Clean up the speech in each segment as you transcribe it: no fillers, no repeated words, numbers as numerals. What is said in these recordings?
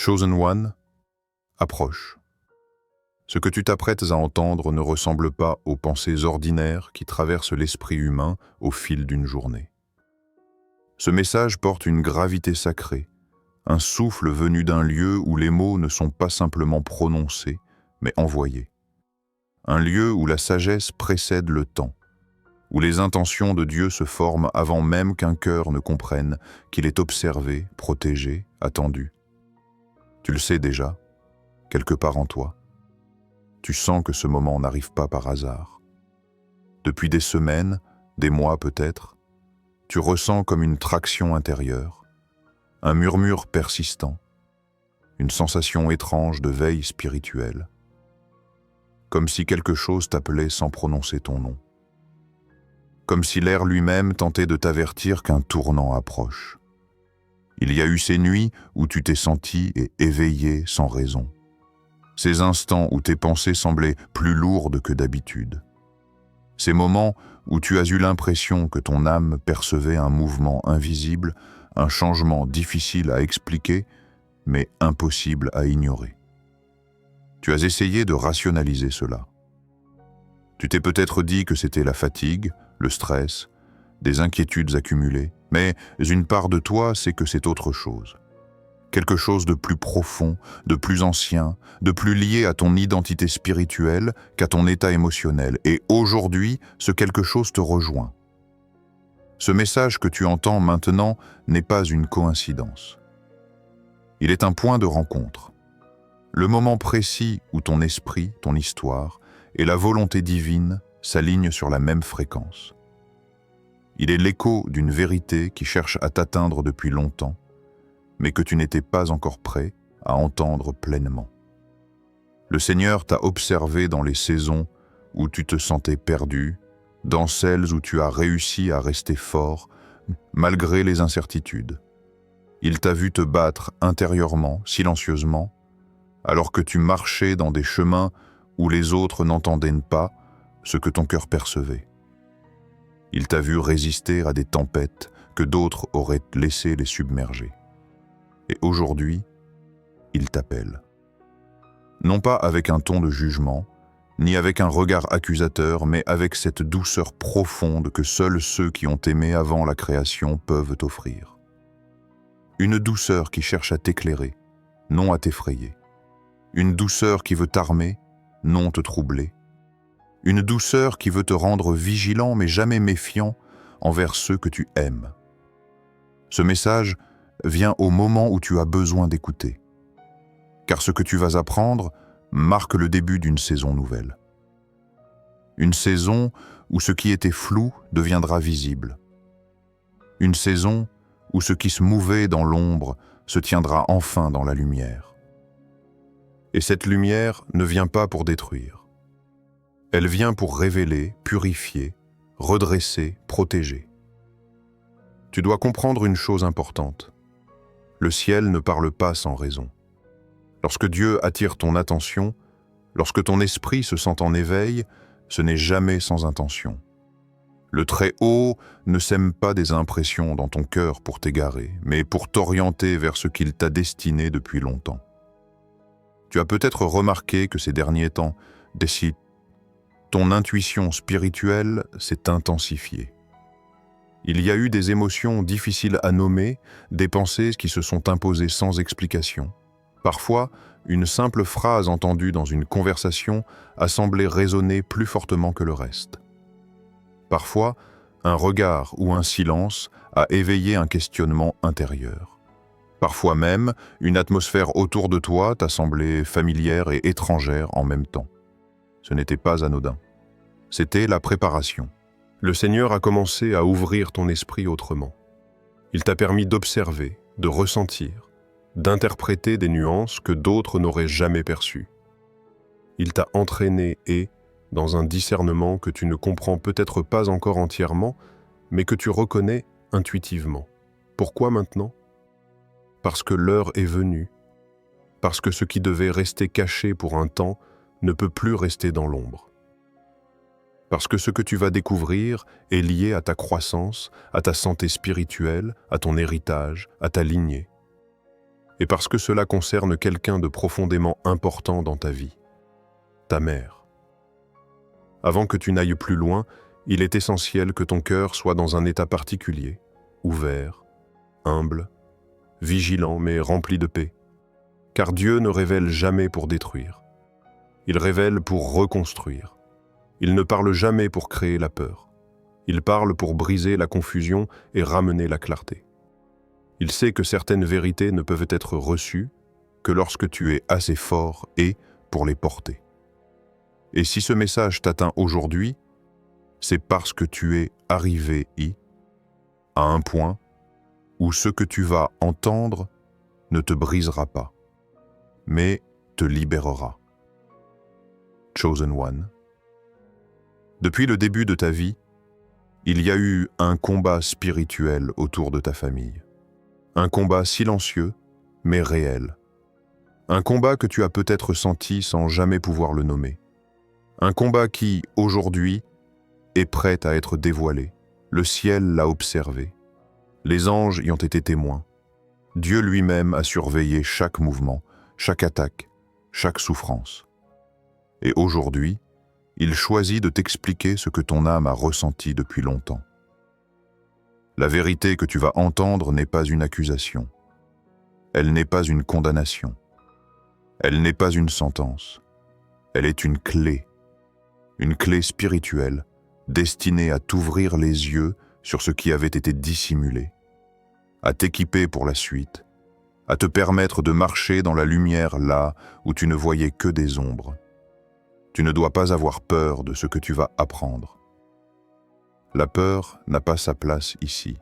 Chosen One, approche. Ce que tu t'apprêtes à entendre ne ressemble pas aux pensées ordinaires qui traversent l'esprit humain au fil d'une journée. Ce message porte une gravité sacrée, un souffle venu d'un lieu où les mots ne sont pas simplement prononcés, mais envoyés. Un lieu où la sagesse précède le temps, où les intentions de Dieu se forment avant même qu'un cœur ne comprenne qu'il est observé, protégé, attendu. Tu le sais déjà, quelque part en toi. Tu sens que ce moment n'arrive pas par hasard. Depuis des semaines, des mois peut-être, tu ressens comme une traction intérieure, un murmure persistant, une sensation étrange de veille spirituelle, comme si quelque chose t'appelait sans prononcer ton nom, comme si l'air lui-même tentait de t'avertir qu'un tournant approche. Il y a eu ces nuits où tu t'es senti et éveillé sans raison, ces instants où tes pensées semblaient plus lourdes que d'habitude, ces moments où tu as eu l'impression que ton âme percevait un mouvement invisible, un changement difficile à expliquer, mais impossible à ignorer. Tu as essayé de rationaliser cela. Tu t'es peut-être dit que c'était la fatigue, le stress, des inquiétudes accumulées, mais une part de toi sait que c'est autre chose. Quelque chose de plus profond, de plus ancien, de plus lié à ton identité spirituelle qu'à ton état émotionnel. Et aujourd'hui, ce quelque chose te rejoint. Ce message que tu entends maintenant n'est pas une coïncidence. Il est un point de rencontre. Le moment précis où ton esprit, ton histoire et la volonté divine s'alignent sur la même fréquence. Il est l'écho d'une vérité qui cherche à t'atteindre depuis longtemps, mais que tu n'étais pas encore prêt à entendre pleinement. Le Seigneur t'a observé dans les saisons où tu te sentais perdu, dans celles où tu as réussi à rester fort, malgré les incertitudes. Il t'a vu te battre intérieurement, silencieusement, alors que tu marchais dans des chemins où les autres n'entendaient pas ce que ton cœur percevait. Il t'a vu résister à des tempêtes que d'autres auraient laissé les submerger. Et aujourd'hui, il t'appelle. Non pas avec un ton de jugement, ni avec un regard accusateur, mais avec cette douceur profonde que seuls ceux qui ont aimé avant la création peuvent offrir. Une douceur qui cherche à t'éclairer, non à t'effrayer. Une douceur qui veut t'armer, non te troubler. Une douceur qui veut te rendre vigilant mais jamais méfiant envers ceux que tu aimes. Ce message vient au moment où tu as besoin d'écouter. Car ce que tu vas apprendre marque le début d'une saison nouvelle. Une saison où ce qui était flou deviendra visible. Une saison où ce qui se mouvait dans l'ombre se tiendra enfin dans la lumière. Et cette lumière ne vient pas pour détruire. Elle vient pour révéler, purifier, redresser, protéger. Tu dois comprendre une chose importante. Le ciel ne parle pas sans raison. Lorsque Dieu attire ton attention, lorsque ton esprit se sent en éveil, ce n'est jamais sans intention. Le Très-Haut ne sème pas des impressions dans ton cœur pour t'égarer, mais pour t'orienter vers ce qu'il t'a destiné depuis longtemps. Tu as peut-être remarqué que ces derniers temps, ton intuition spirituelle s'est intensifiée. Il y a eu des émotions difficiles à nommer, des pensées qui se sont imposées sans explication. Parfois, une simple phrase entendue dans une conversation a semblé résonner plus fortement que le reste. Parfois, un regard ou un silence a éveillé un questionnement intérieur. Parfois même, une atmosphère autour de toi t'a semblé familière et étrangère en même temps. Ce n'était pas anodin. C'était la préparation. Le Seigneur a commencé à ouvrir ton esprit autrement. Il t'a permis d'observer, de ressentir, d'interpréter des nuances que d'autres n'auraient jamais perçues. Il t'a entraîné et, dans un discernement que tu ne comprends peut-être pas encore entièrement, mais que tu reconnais intuitivement. Pourquoi maintenant ? Parce que l'heure est venue. Parce que ce qui devait rester caché pour un temps ne peut plus rester dans l'ombre. Parce que ce que tu vas découvrir est lié à ta croissance, à ta santé spirituelle, à ton héritage, à ta lignée. et parce que cela concerne quelqu'un de profondément important dans ta vie, ta mère. Avant que tu n'ailles plus loin, il est essentiel que ton cœur soit dans un état particulier, ouvert, humble, vigilant mais rempli de paix. Car Dieu ne révèle jamais pour détruire. Il révèle pour reconstruire. Il ne parle jamais pour créer la peur. Il parle pour briser la confusion et ramener la clarté. Il sait que certaines vérités ne peuvent être reçues que lorsque tu es assez fort et pour les porter. Et si ce message t'atteint aujourd'hui, c'est parce que tu es arrivé à un point où ce que tu vas entendre ne te brisera pas, mais te libérera. Chosen One. Depuis le début de ta vie, il y a eu un combat spirituel autour de ta famille. Un combat silencieux, mais réel. Un combat que tu as peut-être senti sans jamais pouvoir le nommer. Un combat qui, aujourd'hui, est prêt à être dévoilé. Le ciel l'a observé. Les anges y ont été témoins. Dieu lui-même a surveillé chaque mouvement, chaque attaque, chaque souffrance. Et aujourd'hui, il choisit de t'expliquer ce que ton âme a ressenti depuis longtemps. La vérité que tu vas entendre n'est pas une accusation. Elle n'est pas une condamnation. Elle n'est pas une sentence. Elle est une clé spirituelle, destinée à t'ouvrir les yeux sur ce qui avait été dissimulé, à t'équiper pour la suite, à te permettre de marcher dans la lumière là où tu ne voyais que des ombres. Tu ne dois pas avoir peur de ce que tu vas apprendre. La peur n'a pas sa place ici.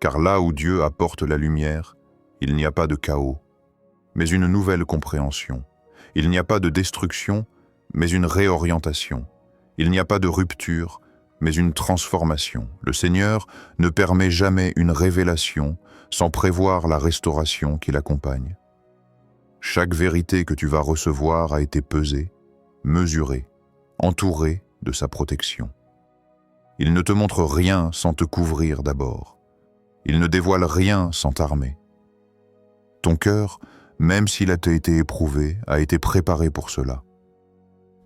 Car là où Dieu apporte la lumière, il n'y a pas de chaos, mais une nouvelle compréhension. Il n'y a pas de destruction, mais une réorientation. Il n'y a pas de rupture, mais une transformation. Le Seigneur ne permet jamais une révélation sans prévoir la restauration qui l'accompagne. Chaque vérité que tu vas recevoir a été pesée, mesurée, entourée de sa protection. Il ne te montre rien sans te couvrir d'abord. Il ne dévoile rien sans t'armer. Ton cœur, même s'il a été éprouvé, a été préparé pour cela.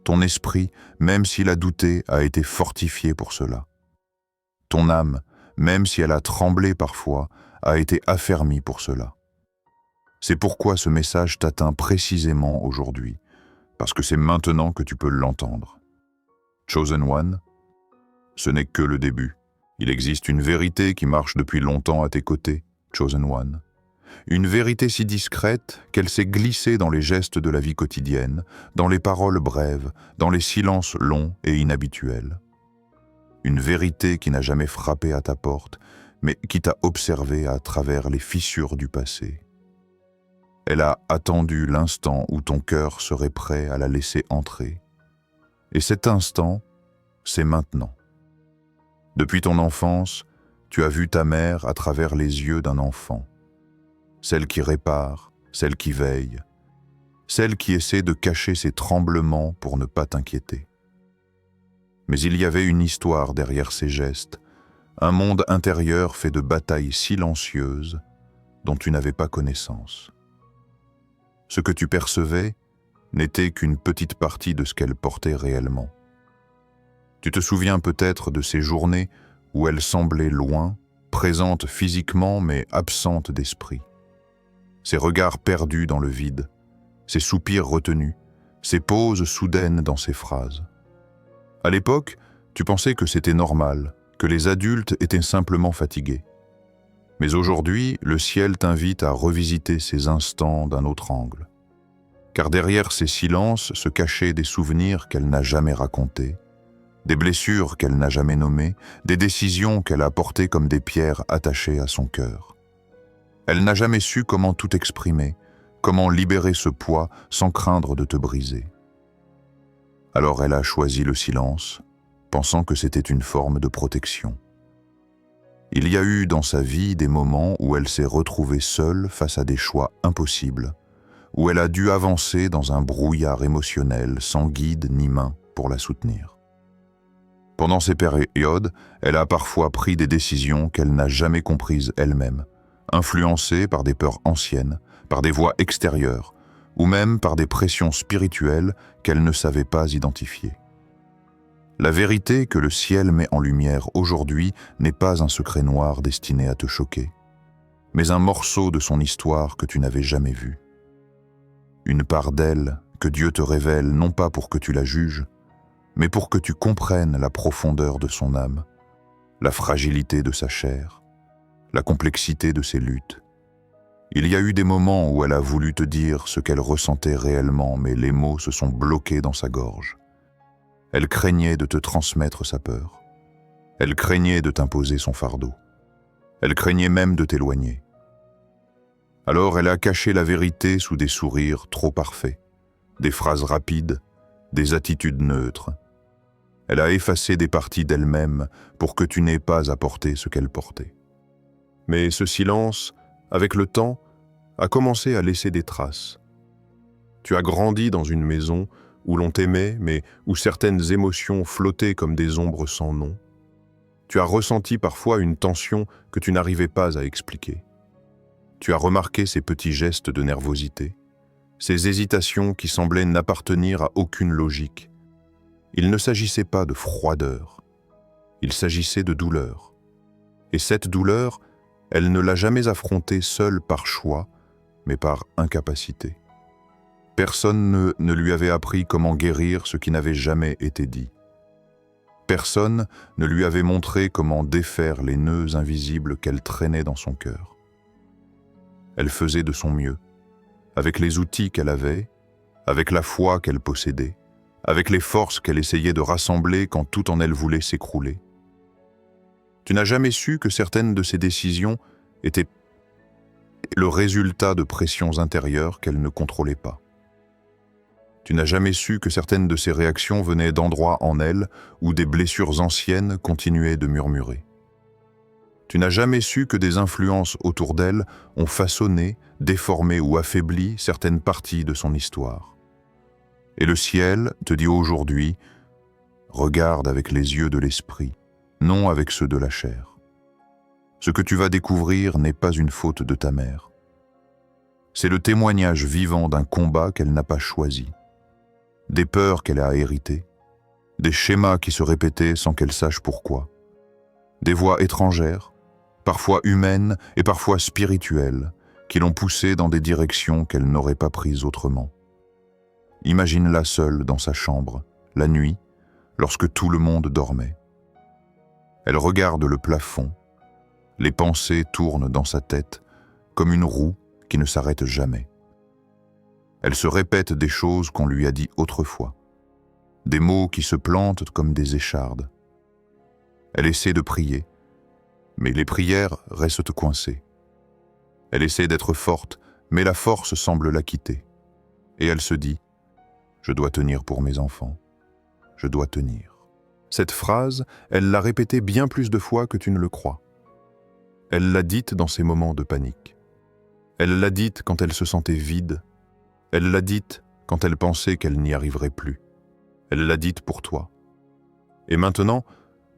Ton esprit, même s'il a douté, a été fortifié pour cela. Ton âme, même si elle a tremblé parfois, a été affermie pour cela. C'est pourquoi ce message t'atteint précisément aujourd'hui, parce que c'est maintenant que tu peux l'entendre. Chosen One, ce n'est que le début. Il existe une vérité qui marche depuis longtemps à tes côtés, Chosen One. Une vérité si discrète qu'elle s'est glissée dans les gestes de la vie quotidienne, dans les paroles brèves, dans les silences longs et inhabituels. Une vérité qui n'a jamais frappé à ta porte, mais qui t'a observé à travers les fissures du passé. Elle a attendu l'instant où ton cœur serait prêt à la laisser entrer. Et cet instant, c'est maintenant. Depuis ton enfance, tu as vu ta mère à travers les yeux d'un enfant. Celle qui répare, celle qui veille, celle qui essaie de cacher ses tremblements pour ne pas t'inquiéter. Mais il y avait une histoire derrière ces gestes, un monde intérieur fait de batailles silencieuses dont tu n'avais pas connaissance. Ce que tu percevais n'était qu'une petite partie de ce qu'elle portait réellement. Tu te souviens peut-être de ces journées où elle semblait loin, présente physiquement mais absente d'esprit. Ses regards perdus dans le vide, ses soupirs retenus, ses pauses soudaines dans ses phrases. À l'époque, tu pensais que c'était normal, que les adultes étaient simplement fatigués. Mais aujourd'hui, le ciel t'invite à revisiter ces instants d'un autre angle. Car derrière ces silences se cachaient des souvenirs qu'elle n'a jamais racontés, des blessures qu'elle n'a jamais nommées, des décisions qu'elle a portées comme des pierres attachées à son cœur. Elle n'a jamais su comment tout exprimer, comment libérer ce poids sans craindre de te briser. Alors elle a choisi le silence, pensant que c'était une forme de protection. Il y a eu dans sa vie des moments où elle s'est retrouvée seule face à des choix impossibles, où elle a dû avancer dans un brouillard émotionnel sans guide ni main pour la soutenir. Pendant ces périodes, elle a parfois pris des décisions qu'elle n'a jamais comprises elle-même, influencée par des peurs anciennes, par des voix extérieures, ou même par des pressions spirituelles qu'elle ne savait pas identifier. La vérité que le ciel met en lumière aujourd'hui n'est pas un secret noir destiné à te choquer, mais un morceau de son histoire que tu n'avais jamais vu. Une part d'elle que Dieu te révèle non pas pour que tu la juges, mais pour que tu comprennes la profondeur de son âme, la fragilité de sa chair, la complexité de ses luttes. Il y a eu des moments où elle a voulu te dire ce qu'elle ressentait réellement, mais les mots se sont bloqués dans sa gorge. Elle craignait de te transmettre sa peur. Elle craignait de t'imposer son fardeau. Elle craignait même de t'éloigner. Alors elle a caché la vérité sous des sourires trop parfaits, des phrases rapides, des attitudes neutres. Elle a effacé des parties d'elle-même pour que tu n'aies pas à porter ce qu'elle portait. Mais ce silence, avec le temps, a commencé à laisser des traces. Tu as grandi dans une maison où l'on t'aimait, mais où certaines émotions flottaient comme des ombres sans nom. Tu as ressenti parfois une tension que tu n'arrivais pas à expliquer. Tu as remarqué ces petits gestes de nervosité, ces hésitations qui semblaient n'appartenir à aucune logique. Il ne s'agissait pas de froideur, il s'agissait de douleur. Et cette douleur, elle ne l'a jamais affrontée seule par choix, mais par incapacité. Personne ne lui avait appris comment guérir ce qui n'avait jamais été dit. Personne ne lui avait montré comment défaire les nœuds invisibles qu'elle traînait dans son cœur. Elle faisait de son mieux, avec les outils qu'elle avait, avec la foi qu'elle possédait, avec les forces qu'elle essayait de rassembler quand tout en elle voulait s'écrouler. Tu n'as jamais su que certaines de ses décisions étaient le résultat de pressions intérieures qu'elle ne contrôlait pas. Tu n'as jamais su que certaines de ses réactions venaient d'endroits en elle où des blessures anciennes continuaient de murmurer. Tu n'as jamais su que des influences autour d'elle ont façonné, déformé ou affaibli certaines parties de son histoire. Et le ciel te dit aujourd'hui, regarde avec les yeux de l'esprit, non avec ceux de la chair. Ce que tu vas découvrir n'est pas une faute de ta mère. C'est le témoignage vivant d'un combat qu'elle n'a pas choisi, des peurs qu'elle a héritées, des schémas qui se répétaient sans qu'elle sache pourquoi, des voix étrangères, parfois humaines et parfois spirituelles, qui l'ont poussée dans des directions qu'elle n'aurait pas prises autrement. Imagine-la seule dans sa chambre, la nuit, lorsque tout le monde dormait. Elle regarde le plafond, les pensées tournent dans sa tête comme une roue qui ne s'arrête jamais. Elle se répète des choses qu'on lui a dit autrefois, des mots qui se plantent comme des échardes. Elle essaie de prier, mais les prières restent coincées. Elle essaie d'être forte, mais la force semble la quitter. Et elle se dit « Je dois tenir pour mes enfants, je dois tenir ». Cette phrase, elle l'a répétée bien plus de fois que tu ne le crois. Elle l'a dite dans ses moments de panique. Elle l'a dite quand elle se sentait vide. Elle l'a dite quand elle pensait qu'elle n'y arriverait plus. Elle l'a dite pour toi. Et maintenant,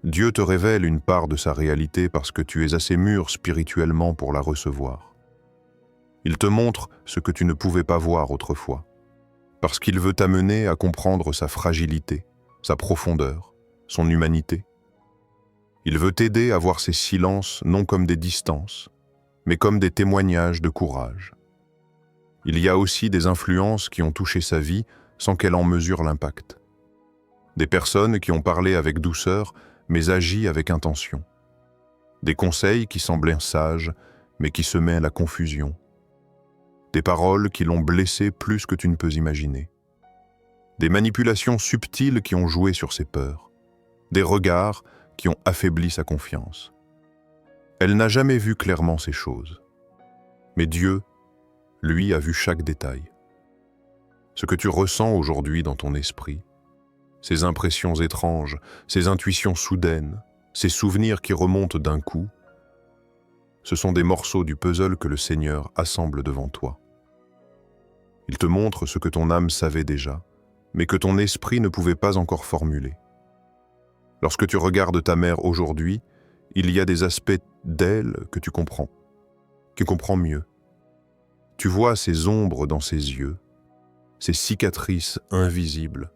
Dieu te révèle une part de sa réalité parce que tu es assez mûr spirituellement pour la recevoir. Il te montre ce que tu ne pouvais pas voir autrefois, parce qu'il veut t'amener à comprendre sa fragilité, sa profondeur, son humanité. Il veut t'aider à voir ses silences non comme des distances, mais comme des témoignages de courage. Il y a aussi des influences qui ont touché sa vie sans qu'elle en mesure l'impact. Des personnes qui ont parlé avec douceur, mais agi avec intention. Des conseils qui semblaient sages, mais qui semaient la confusion. Des paroles qui l'ont blessée plus que tu ne peux imaginer. Des manipulations subtiles qui ont joué sur ses peurs. Des regards qui ont affaibli sa confiance. Elle n'a jamais vu clairement ces choses. Mais Dieu, lui, a vu chaque détail. Ce que tu ressens aujourd'hui dans ton esprit, ces impressions étranges, ces intuitions soudaines, ces souvenirs qui remontent d'un coup, ce sont des morceaux du puzzle que le Seigneur assemble devant toi. Il te montre ce que ton âme savait déjà, mais que ton esprit ne pouvait pas encore formuler. Lorsque tu regardes ta mère aujourd'hui, il y a des aspects d'elle que tu comprends mieux. Tu vois ces ombres dans ses yeux, ces cicatrices invisibles,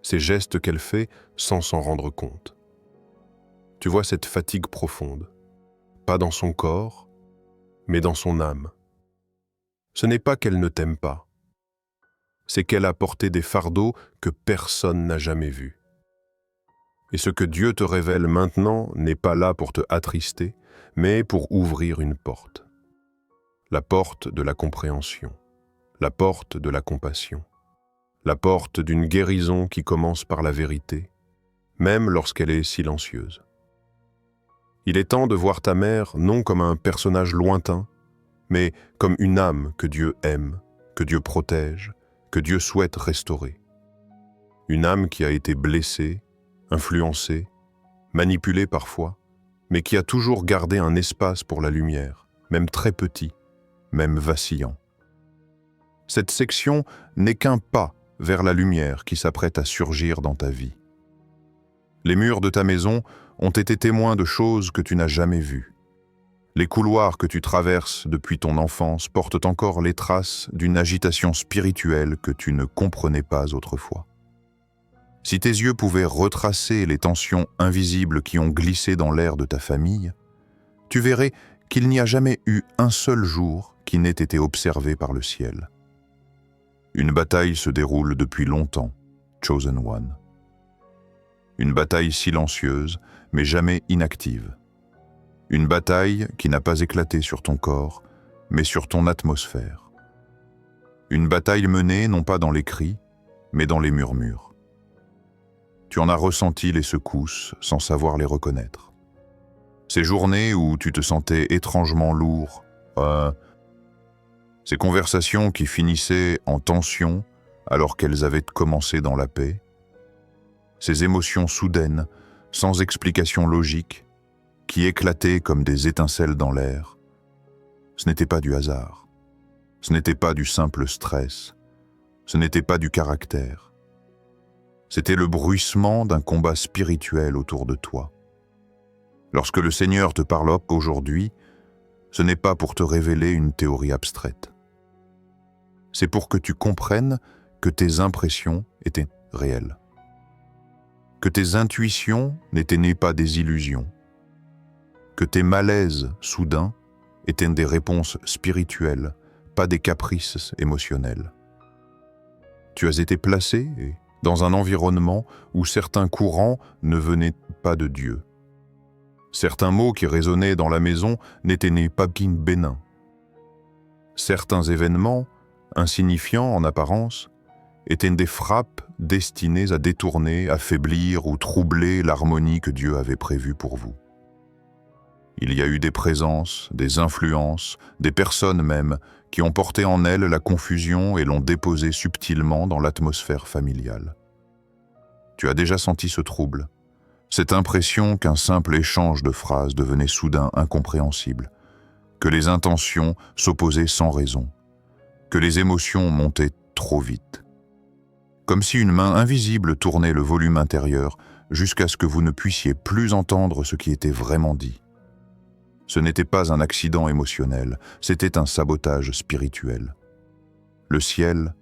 ces gestes qu'elle fait sans s'en rendre compte. Tu vois cette fatigue profonde, pas dans son corps, mais dans son âme. Ce n'est pas qu'elle ne t'aime pas, c'est qu'elle a porté des fardeaux que personne n'a jamais vus. Et ce que Dieu te révèle maintenant n'est pas là pour te attrister, mais pour ouvrir une porte. La porte de la compréhension, la porte de la compassion, la porte d'une guérison qui commence par la vérité, même lorsqu'elle est silencieuse. Il est temps de voir ta mère non comme un personnage lointain, mais comme une âme que Dieu aime, que Dieu protège, que Dieu souhaite restaurer. Une âme qui a été blessée, influencée, manipulée parfois, mais qui a toujours gardé un espace pour la lumière, même très petit, même vacillant. Cette section n'est qu'un pas vers la lumière qui s'apprête à surgir dans ta vie. Les murs de ta maison ont été témoins de choses que tu n'as jamais vues. Les couloirs que tu traverses depuis ton enfance portent encore les traces d'une agitation spirituelle que tu ne comprenais pas autrefois. Si tes yeux pouvaient retracer les tensions invisibles qui ont glissé dans l'air de ta famille, tu verrais qu'il n'y a jamais eu un seul jour qui n'ait été observé par le ciel. Une bataille se déroule depuis longtemps, Chosen One. Une bataille silencieuse, mais jamais inactive. Une bataille qui n'a pas éclaté sur ton corps, mais sur ton atmosphère. Une bataille menée non pas dans les cris, mais dans les murmures. Tu en as ressenti les secousses sans savoir les reconnaître. Ces journées où tu te sentais étrangement lourd, ces conversations qui finissaient en tension alors qu'elles avaient commencé dans la paix, ces émotions soudaines, sans explication logique, qui éclataient comme des étincelles dans l'air. Ce n'était pas du hasard, ce n'était pas du simple stress, ce n'était pas du caractère. C'était le bruissement d'un combat spirituel autour de toi. Lorsque le Seigneur te parle aujourd'hui, ce n'est pas pour te révéler une théorie abstraite. C'est pour que tu comprennes que tes impressions étaient réelles. Que tes intuitions n'étaient nées pas des illusions. Que tes malaises soudains étaient des réponses spirituelles, pas des caprices émotionnels. Tu as été placé dans un environnement où certains courants ne venaient pas de Dieu. Certains mots qui résonnaient dans la maison n'étaient nés pas bénins. Certains événements, insignifiants en apparence, étaient des frappes destinées à détourner, affaiblir ou troubler l'harmonie que Dieu avait prévue pour vous. Il y a eu des présences, des influences, des personnes même, qui ont porté en elles la confusion et l'ont déposée subtilement dans l'atmosphère familiale. Tu as déjà senti ce trouble, cette impression qu'un simple échange de phrases devenait soudain incompréhensible, que les intentions s'opposaient sans raison, que les émotions montaient trop vite. Comme si une main invisible tournait le volume intérieur jusqu'à ce que vous ne puissiez plus entendre ce qui était vraiment dit. Ce n'était pas un accident émotionnel, c'était un sabotage spirituel. Le ciel,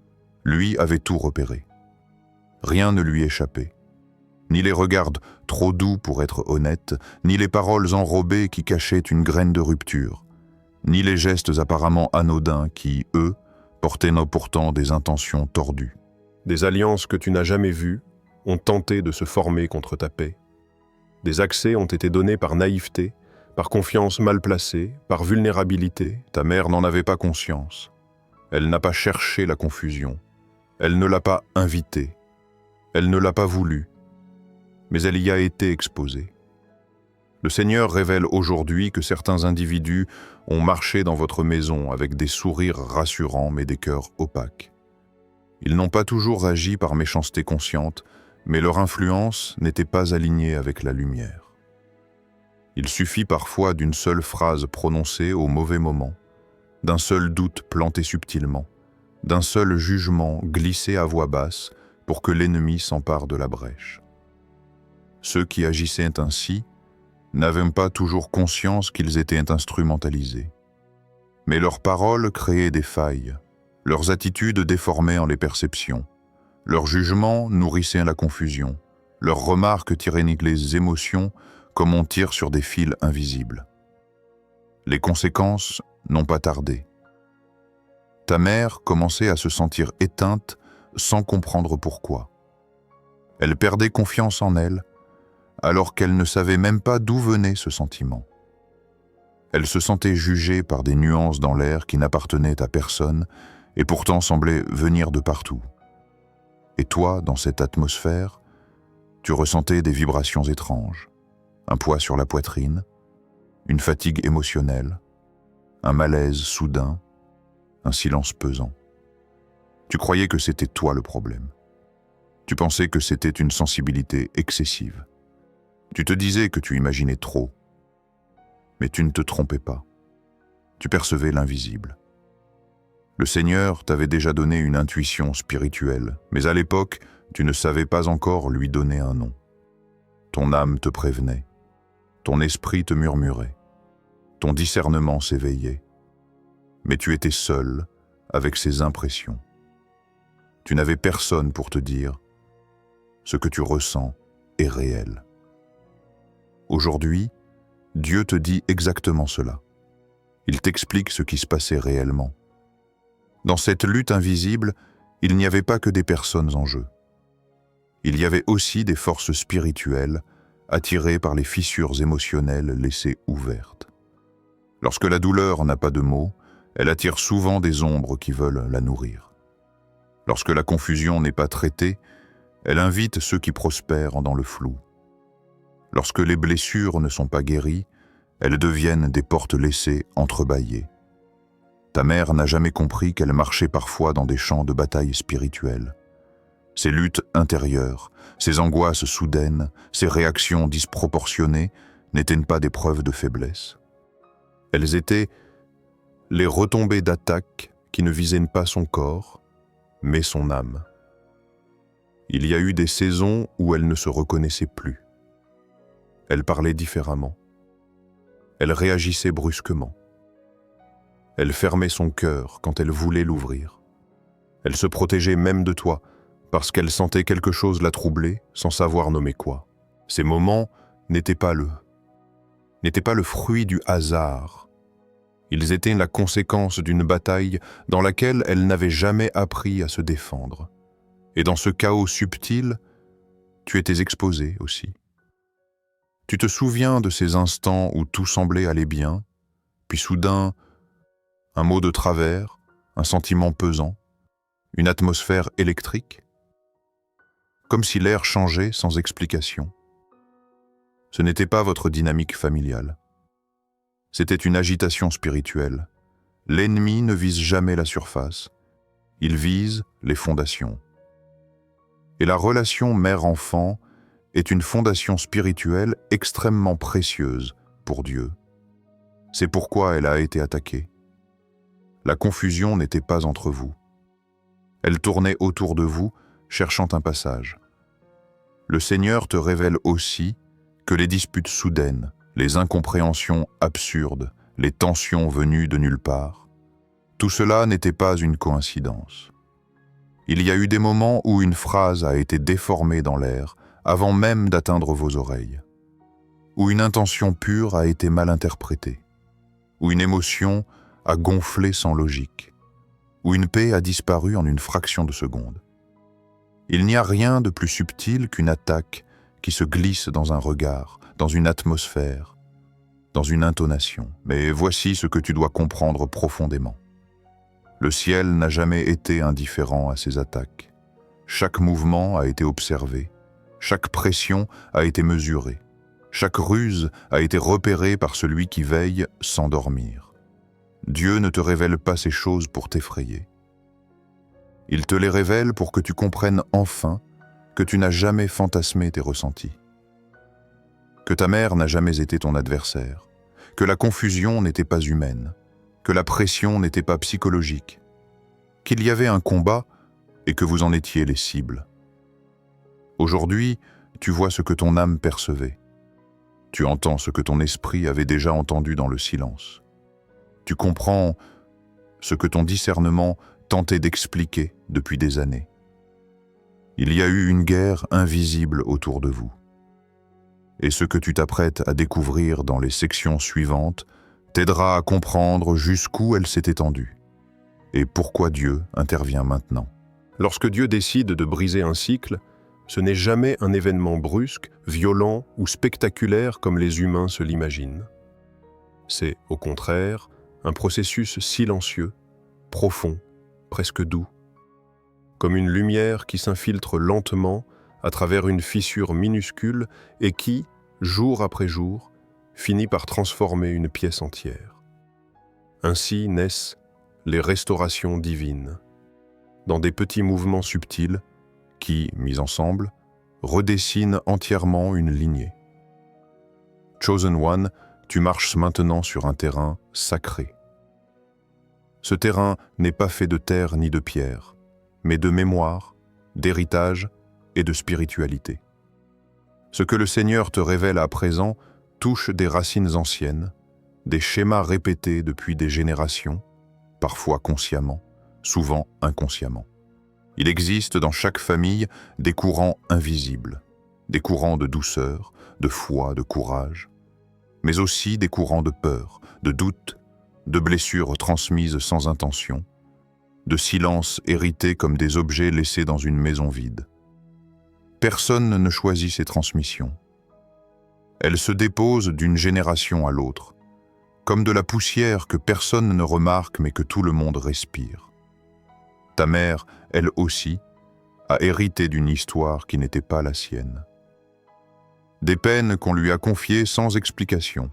lui, avait tout repéré. Rien ne lui échappait. Ni les regards trop doux pour être honnêtes, ni les paroles enrobées qui cachaient une graine de rupture, ni les gestes apparemment anodins qui, eux, portaient pourtant des intentions tordues. Des alliances que tu n'as jamais vues ont tenté de se former contre ta paix. Des accès ont été donnés par naïveté, par confiance mal placée, par vulnérabilité. Ta mère n'en avait pas conscience. Elle n'a pas cherché la confusion. Elle ne l'a pas invitée. Elle ne l'a pas voulu. Mais elle y a été exposée. Le Seigneur révèle aujourd'hui que certains individus ont marché dans votre maison avec des sourires rassurants mais des cœurs opaques. Ils n'ont pas toujours agi par méchanceté consciente, mais leur influence n'était pas alignée avec la lumière. Il suffit parfois d'une seule phrase prononcée au mauvais moment, d'un seul doute planté subtilement, d'un seul jugement glissé à voix basse pour que l'ennemi s'empare de la brèche. Ceux qui agissaient ainsi n'avaient pas toujours conscience qu'ils étaient instrumentalisés. Mais leurs paroles créaient des failles, leurs attitudes déformaient les perceptions, leurs jugements nourrissaient la confusion, leurs remarques tiraient les émotions comme on tire sur des fils invisibles. Les conséquences n'ont pas tardé. Ta mère commençait à se sentir éteinte sans comprendre pourquoi. Elle perdait confiance en elle, alors qu'elle ne savait même pas d'où venait ce sentiment. Elle se sentait jugée par des nuances dans l'air qui n'appartenaient à personne et pourtant semblaient venir de partout. Et toi, dans cette atmosphère, tu ressentais des vibrations étranges, un poids sur la poitrine, une fatigue émotionnelle, un malaise soudain, un silence pesant. Tu croyais que c'était toi le problème. Tu pensais que c'était une sensibilité excessive. Tu te disais que tu imaginais trop. Mais tu ne te trompais pas. Tu percevais l'invisible. Le Seigneur t'avait déjà donné une intuition spirituelle, mais à l'époque, tu ne savais pas encore lui donner un nom. Ton âme te prévenait. Ton esprit te murmurait. Ton discernement s'éveillait. Mais tu étais seul avec ces impressions. Tu n'avais personne pour te dire ce que tu ressens est réel. Aujourd'hui, Dieu te dit exactement cela. Il t'explique ce qui se passait réellement. Dans cette lutte invisible, il n'y avait pas que des personnes en jeu. Il y avait aussi des forces spirituelles attirées par les fissures émotionnelles laissées ouvertes. Lorsque la douleur n'a pas de mots, elle attire souvent des ombres qui veulent la nourrir. Lorsque la confusion n'est pas traitée, elle invite ceux qui prospèrent dans le flou. Lorsque les blessures ne sont pas guéries, elles deviennent des portes laissées entrebâillées. Ta mère n'a jamais compris qu'elle marchait parfois dans des champs de bataille spirituelle. Ces luttes intérieures, ces angoisses soudaines, ces réactions disproportionnées n'étaient pas des preuves de faiblesse. Elles étaient les retombées d'attaques qui ne visaient pas son corps, mais son âme. Il y a eu des saisons où elle ne se reconnaissait plus. Elle parlait différemment. Elle réagissait brusquement. Elle fermait son cœur quand elle voulait l'ouvrir. Elle se protégeait même de toi, parce qu'elle sentait quelque chose la troubler sans savoir nommer quoi. Ces moments n'étaient pas le fruit du hasard. Ils étaient la conséquence d'une bataille dans laquelle elle n'avait jamais appris à se défendre. Et dans ce chaos subtil, tu étais exposé aussi. Tu te souviens de ces instants où tout semblait aller bien, puis soudain, un mot de travers, un sentiment pesant, une atmosphère électrique, comme si l'air changeait sans explication. Ce n'était pas votre dynamique familiale. C'était une agitation spirituelle. L'ennemi ne vise jamais la surface, il vise les fondations. Et la relation mère-enfant est une fondation spirituelle extrêmement précieuse pour Dieu. C'est pourquoi elle a été attaquée. La confusion n'était pas entre vous. Elle tournait autour de vous, cherchant un passage. Le Seigneur te révèle aussi que les disputes soudaines, les incompréhensions absurdes, les tensions venues de nulle part, tout cela n'était pas une coïncidence. Il y a eu des moments où une phrase a été déformée dans l'air avant même d'atteindre vos oreilles, où une intention pure a été mal interprétée, où une émotion a gonflé sans logique, où une paix a disparu en une fraction de seconde. Il n'y a rien de plus subtil qu'une attaque qui se glisse dans un regard, dans une atmosphère, dans une intonation. Mais voici ce que tu dois comprendre profondément. Le ciel n'a jamais été indifférent à ces attaques. Chaque mouvement a été observé, chaque pression a été mesurée, chaque ruse a été repérée par celui qui veille sans dormir. Dieu ne te révèle pas ces choses pour t'effrayer. Il te les révèle pour que tu comprennes enfin que tu n'as jamais fantasmé tes ressentis, que ta mère n'a jamais été ton adversaire, que la confusion n'était pas humaine, que la pression n'était pas psychologique, qu'il y avait un combat et que vous en étiez les cibles. Aujourd'hui, tu vois ce que ton âme percevait. Tu entends ce que ton esprit avait déjà entendu dans le silence. Tu comprends ce que ton discernement tentait d'expliquer depuis des années. Il y a eu une guerre invisible autour de vous. Et ce que tu t'apprêtes à découvrir dans les sections suivantes t'aidera à comprendre jusqu'où elle s'est étendue et pourquoi Dieu intervient maintenant. Lorsque Dieu décide de briser un cycle, ce n'est jamais un événement brusque, violent ou spectaculaire comme les humains se l'imaginent. C'est, au contraire, un processus silencieux, profond, presque doux, comme une lumière qui s'infiltre lentement à travers une fissure minuscule et qui, jour après jour, finit par transformer une pièce entière. Ainsi naissent les restaurations divines, dans des petits mouvements subtils qui, mis ensemble, redessinent entièrement une lignée. Chosen One, tu marches maintenant sur un terrain sacré. Ce terrain n'est pas fait de terre ni de pierre, mais de mémoire, d'héritage et de spiritualité. Ce que le Seigneur te révèle à présent touche des racines anciennes, des schémas répétés depuis des générations, parfois consciemment, souvent inconsciemment. Il existe dans chaque famille des courants invisibles, des courants de douceur, de foi, de courage, mais aussi des courants de peur, de doute, de blessures transmises sans intention, de silences hérités comme des objets laissés dans une maison vide. Personne ne choisit ces transmissions. Elles se déposent d'une génération à l'autre, comme de la poussière que personne ne remarque mais que tout le monde respire. Ta mère, elle aussi, a hérité d'une histoire qui n'était pas la sienne. Des peines qu'on lui a confiées sans explication,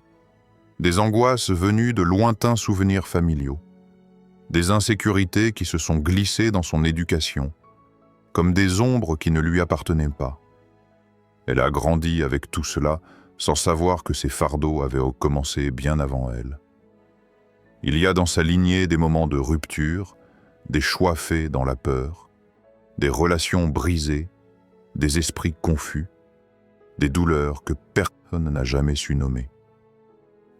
des angoisses venues de lointains souvenirs familiaux, des insécurités qui se sont glissées dans son éducation, comme des ombres qui ne lui appartenaient pas. Elle a grandi avec tout cela sans savoir que ces fardeaux avaient commencé bien avant elle. Il y a dans sa lignée des moments de rupture, des choix faits dans la peur, des relations brisées, des esprits confus, des douleurs que personne n'a jamais su nommer.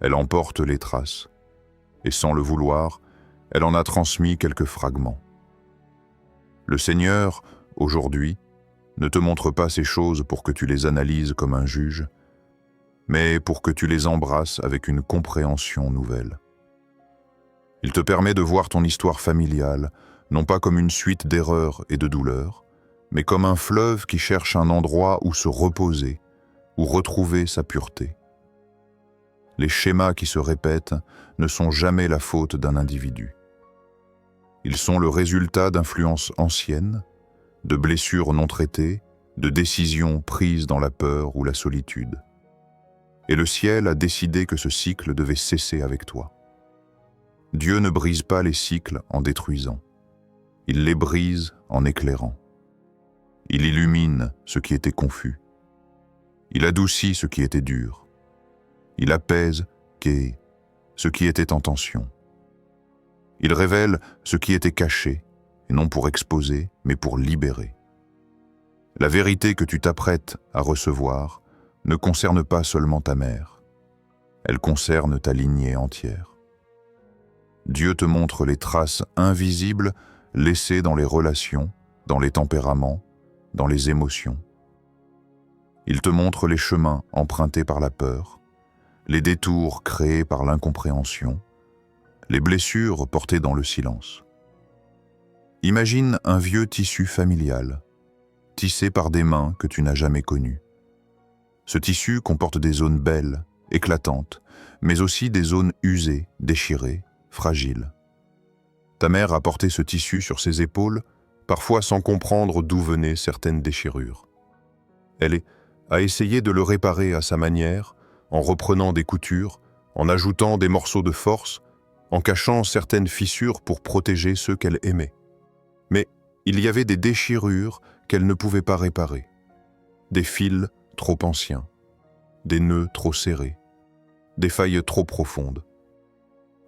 Elle en porte les traces, et sans le vouloir, elle en a transmis quelques fragments. Le Seigneur, aujourd'hui, ne te montre pas ces choses pour que tu les analyses comme un juge, mais pour que tu les embrasses avec une compréhension nouvelle. Il te permet de voir ton histoire familiale, non pas comme une suite d'erreurs et de douleurs, mais comme un fleuve qui cherche un endroit où se reposer, où retrouver sa pureté. Les schémas qui se répètent ne sont jamais la faute d'un individu. Ils sont le résultat d'influences anciennes, de blessures non traitées, de décisions prises dans la peur ou la solitude. Et le ciel a décidé que ce cycle devait cesser avec toi. Dieu ne brise pas les cycles en détruisant. Il les brise en éclairant. Il illumine ce qui était confus. Il adoucit ce qui était dur. Il apaise ce qui était en tension. Il révèle ce qui était caché, et non pour exposer, mais pour libérer. La vérité que tu t'apprêtes à recevoir ne concerne pas seulement ta mère. Elle concerne ta lignée entière. Dieu te montre les traces invisibles laissées dans les relations, dans les tempéraments, dans les émotions. Il te montre les chemins empruntés par la peur, les détours créés par l'incompréhension, les blessures portées dans le silence. Imagine un vieux tissu familial, tissé par des mains que tu n'as jamais connues. Ce tissu comporte des zones belles, éclatantes, mais aussi des zones usées, déchirées, fragiles. Ta mère a porté ce tissu sur ses épaules, parfois sans comprendre d'où venaient certaines déchirures. Elle a essayé de le réparer à sa manière, en reprenant des coutures, en ajoutant des morceaux de force, en cachant certaines fissures pour protéger ceux qu'elle aimait. Mais il y avait des déchirures qu'elle ne pouvait pas réparer, des fils trop anciens, des nœuds trop serrés, des failles trop profondes.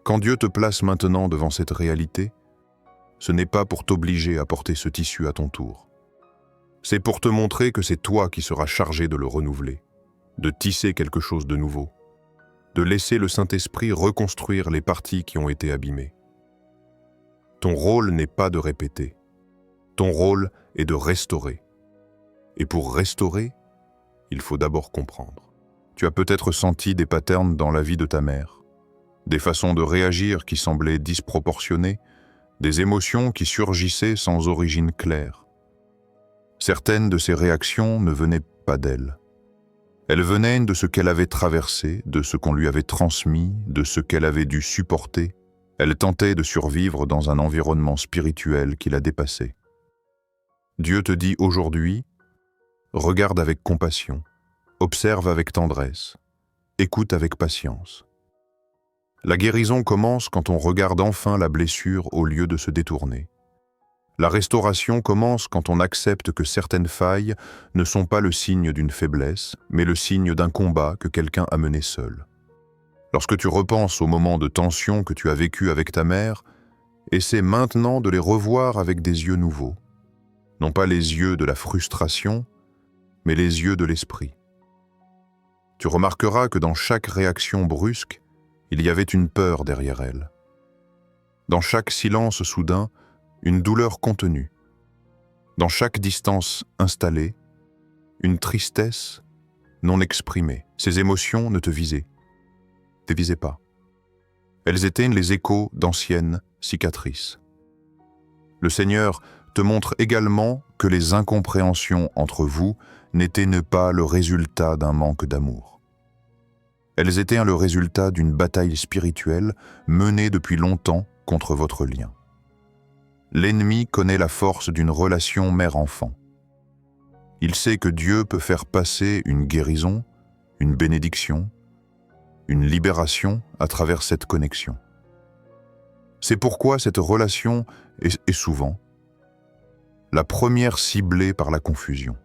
Quand Dieu te place maintenant devant cette réalité, ce n'est pas pour t'obliger à porter ce tissu à ton tour. C'est pour te montrer que c'est toi qui seras chargé de le renouveler, de tisser quelque chose de nouveau, de laisser le Saint-Esprit reconstruire les parties qui ont été abîmées. Ton rôle n'est pas de répéter. Ton rôle est de restaurer. Et pour restaurer, il faut d'abord comprendre. Tu as peut-être senti des patterns dans la vie de ta mère, des façons de réagir qui semblaient disproportionnées, des émotions qui surgissaient sans origine claire. Certaines de ces réactions ne venaient pas d'elle. Elles venaient de ce qu'elle avait traversé, de ce qu'on lui avait transmis, de ce qu'elle avait dû supporter. Elle tentait de survivre dans un environnement spirituel qui la dépassait. Dieu te dit aujourd'hui, regarde avec compassion, observe avec tendresse, écoute avec patience. La guérison commence quand on regarde enfin la blessure au lieu de se détourner. La restauration commence quand on accepte que certaines failles ne sont pas le signe d'une faiblesse, mais le signe d'un combat que quelqu'un a mené seul. Lorsque tu repenses aux moments de tension que tu as vécu avec ta mère, essaie maintenant de les revoir avec des yeux nouveaux. Non pas les yeux de la frustration, mais les yeux de l'esprit. Tu remarqueras que dans chaque réaction brusque, il y avait une peur derrière elle. Dans chaque silence soudain, une douleur contenue. Dans chaque distance installée, une tristesse non exprimée. Ces émotions ne te visaient pas. Elles étaient les échos d'anciennes cicatrices. Le Seigneur te montre également que les incompréhensions entre vous n'étaient pas le résultat d'un manque d'amour. Elles étaient le résultat d'une bataille spirituelle menée depuis longtemps contre votre lien. L'ennemi connaît la force d'une relation mère-enfant. Il sait que Dieu peut faire passer une guérison, une bénédiction, une libération à travers cette connexion. C'est pourquoi cette relation est souvent la première ciblée par la confusion.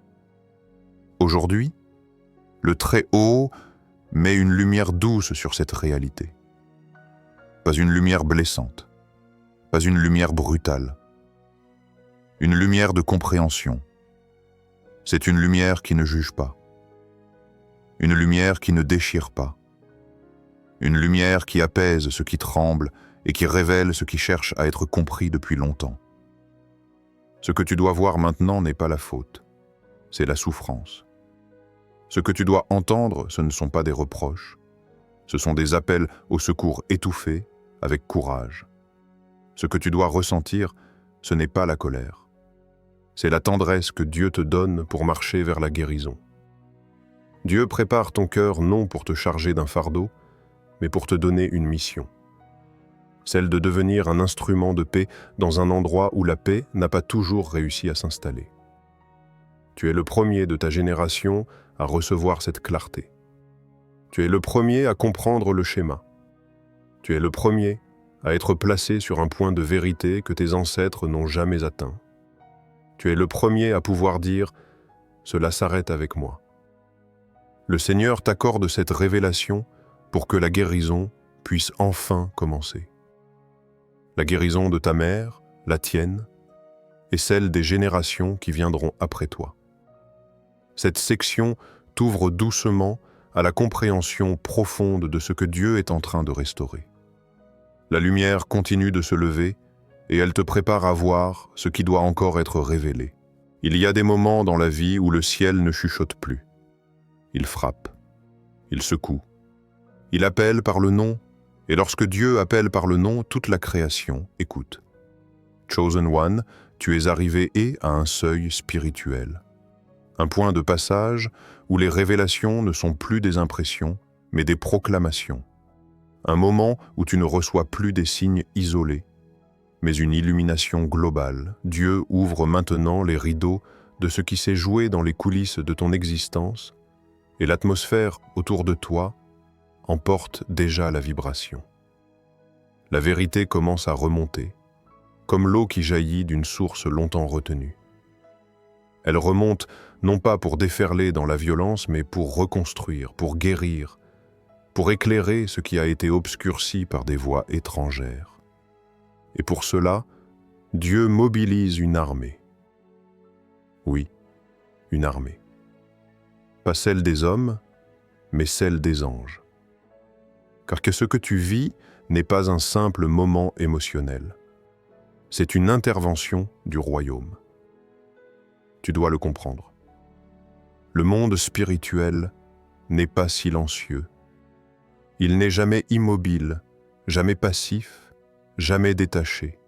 Aujourd'hui, le Très-Haut met une lumière douce sur cette réalité. Pas une lumière blessante, pas une lumière brutale. Une lumière de compréhension. C'est une lumière qui ne juge pas. Une lumière qui ne déchire pas. Une lumière qui apaise ce qui tremble et qui révèle ce qui cherche à être compris depuis longtemps. Ce que tu dois voir maintenant n'est pas la faute, c'est la souffrance. Ce que tu dois entendre, ce ne sont pas des reproches, ce sont des appels au secours étouffés, avec courage. Ce que tu dois ressentir, ce n'est pas la colère. C'est la tendresse que Dieu te donne pour marcher vers la guérison. Dieu prépare ton cœur non pour te charger d'un fardeau, mais pour te donner une mission. Celle de devenir un instrument de paix dans un endroit où la paix n'a pas toujours réussi à s'installer. Tu es le premier de ta génération à recevoir cette clarté. Tu es le premier à comprendre le schéma. Tu es le premier à être placé sur un point de vérité que tes ancêtres n'ont jamais atteint. Tu es le premier à pouvoir dire « Cela s'arrête avec moi ». Le Seigneur t'accorde cette révélation pour que la guérison puisse enfin commencer. La guérison de ta mère, la tienne, et celle des générations qui viendront après toi. Cette section t'ouvre doucement à la compréhension profonde de ce que Dieu est en train de restaurer. La lumière continue de se lever et elle te prépare à voir ce qui doit encore être révélé. Il y a des moments dans la vie où le ciel ne chuchote plus. Il frappe, il secoue, il appelle par le nom, et lorsque Dieu appelle par le nom, toute la création écoute. Chosen One, tu es arrivé à un seuil spirituel. Un point de passage où les révélations ne sont plus des impressions, mais des proclamations. Un moment où tu ne reçois plus des signes isolés, mais une illumination globale. Dieu ouvre maintenant les rideaux de ce qui s'est joué dans les coulisses de ton existence, et l'atmosphère autour de toi emporte déjà la vibration. La vérité commence à remonter, comme l'eau qui jaillit d'une source longtemps retenue. Elle remonte non pas pour déferler dans la violence, mais pour reconstruire, pour guérir, pour éclairer ce qui a été obscurci par des voix étrangères. Et pour cela, Dieu mobilise une armée. Oui, une armée. Pas celle des hommes, mais celle des anges. Car que ce que tu vis n'est pas un simple moment émotionnel. C'est une intervention du royaume. Tu dois le comprendre. Le monde spirituel n'est pas silencieux. Il n'est jamais immobile, jamais passif, jamais détaché.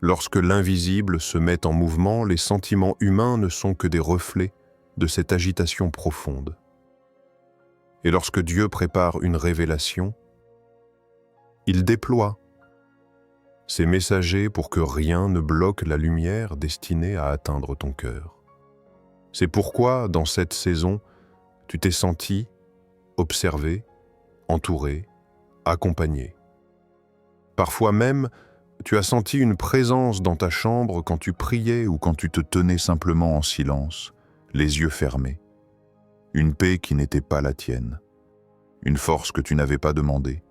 Lorsque l'invisible se met en mouvement, les sentiments humains ne sont que des reflets de cette agitation profonde. Et lorsque Dieu prépare une révélation, il déploie ses messagers pour que rien ne bloque la lumière destinée à atteindre ton cœur. C'est pourquoi, dans cette saison, tu t'es senti observé, entouré, accompagné. Parfois même, tu as senti une présence dans ta chambre quand tu priais ou quand tu te tenais simplement en silence, les yeux fermés. Une paix qui n'était pas la tienne, une force que tu n'avais pas demandée,